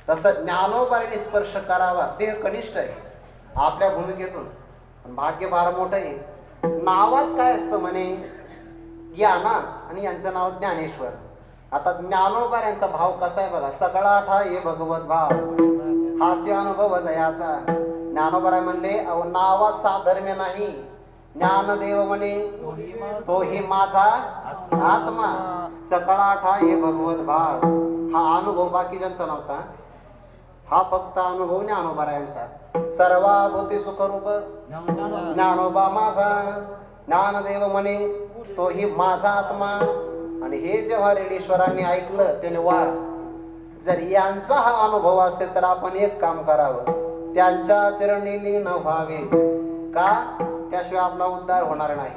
तसं ज्ञानोबरांनी स्पर्श करावा, देह कनिष्ठ आहे आपल्या भूमिकेतून पण भाग्य फार मोठं आहे. नावात काय असतं म्हणे? ज्ञाना आणि यांचं नाव ज्ञानेश्वर. आता ज्ञानोबा यांचा भाव कसा आहे बघा. सगळा ठा ये भगवत भाव हाचे अनुभव जयाचा. ज्ञानोबा म्हणले अहो नावात साधर्म्य नाही. ज्ञानदेव म्हणे तोही माझा आत्मा. सगळा ठा ये भगवत भाव हा अनुभव बाकीच्यांचा नव्हता. हा फक्त अनुभव ज्ञानोबा यांचा. सर्वाभूती सुखरूप ज्ञानोबा माझा. ज्ञानदेव म्हणे तोही माझा आत्मा. आणि हे जेव्हा रेडेश्वरांनी ऐकलं त्याने वा जर यांचा हा अनुभव असेल तर आपण एक काम करावं. त्यांच्या चरणी लीन व्हावे. का त्याशिवाय आपला उद्धार होणार नाही.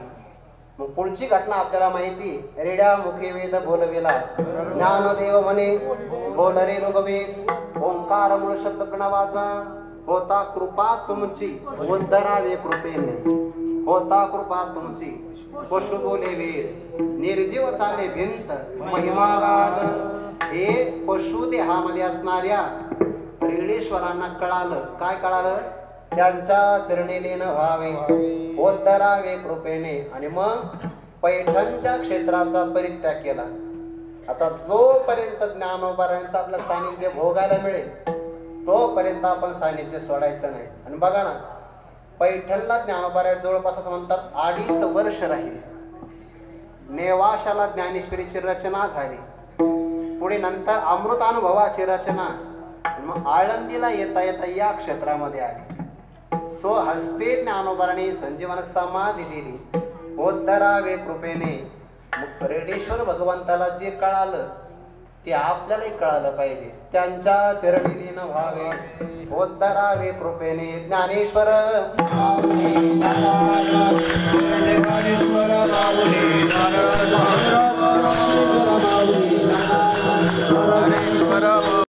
मग पुढची घटना आपल्याला माहिती. रेड्या मुखे वेद बोलवेला. ज्ञानदेव म्हणे बोल रे ऋग्वेद. ओंकार मूळ शब्द प्रणवाचा. होता कृपा तुमची उद्धरावे कृपेने. होता कृपा तुमची पशु बोले वेद. निर्जीव चाले भिंत महिमागाद. हे पशु देहामध्ये असणाऱ्या रेडेश्वरांना कळालं. काय कळालं? त्यांच्या चरणी लीन व्हावे उद्धरावे कृपेने. आणि मग पैठणच्या क्षेत्राचा परित्याग केला. आता जोपर्यंत ज्ञानोबारांचं आपलं सानिध्य भोगायला मिळेल तोपर्यंत आपण सानिध्य सोडायचं नाही. आणि बघा ना पैठणला ज्ञानोबा जवळपास असं म्हणतात 2.5 वर्ष राहिले. नेवाशाला ज्ञानेश्वरीची रचना झाली. पुढे नंतर अमृतानुभवाची रचना. मग आळंदीला येता येता या क्षेत्रामध्ये आली. स्वहस्ते ज्ञानोबारांनी संजीवन समाधी दिली उद्धरावे कृपेने. मग रेडेश्वर भगवंताला जे कळालं ते आपल्यालाही कळालं पाहिजे. त्यांच्या चरणी लीन व्हावे उद्धरावे कृपेने. ज्ञानेश्वर ज्ञानेश्वर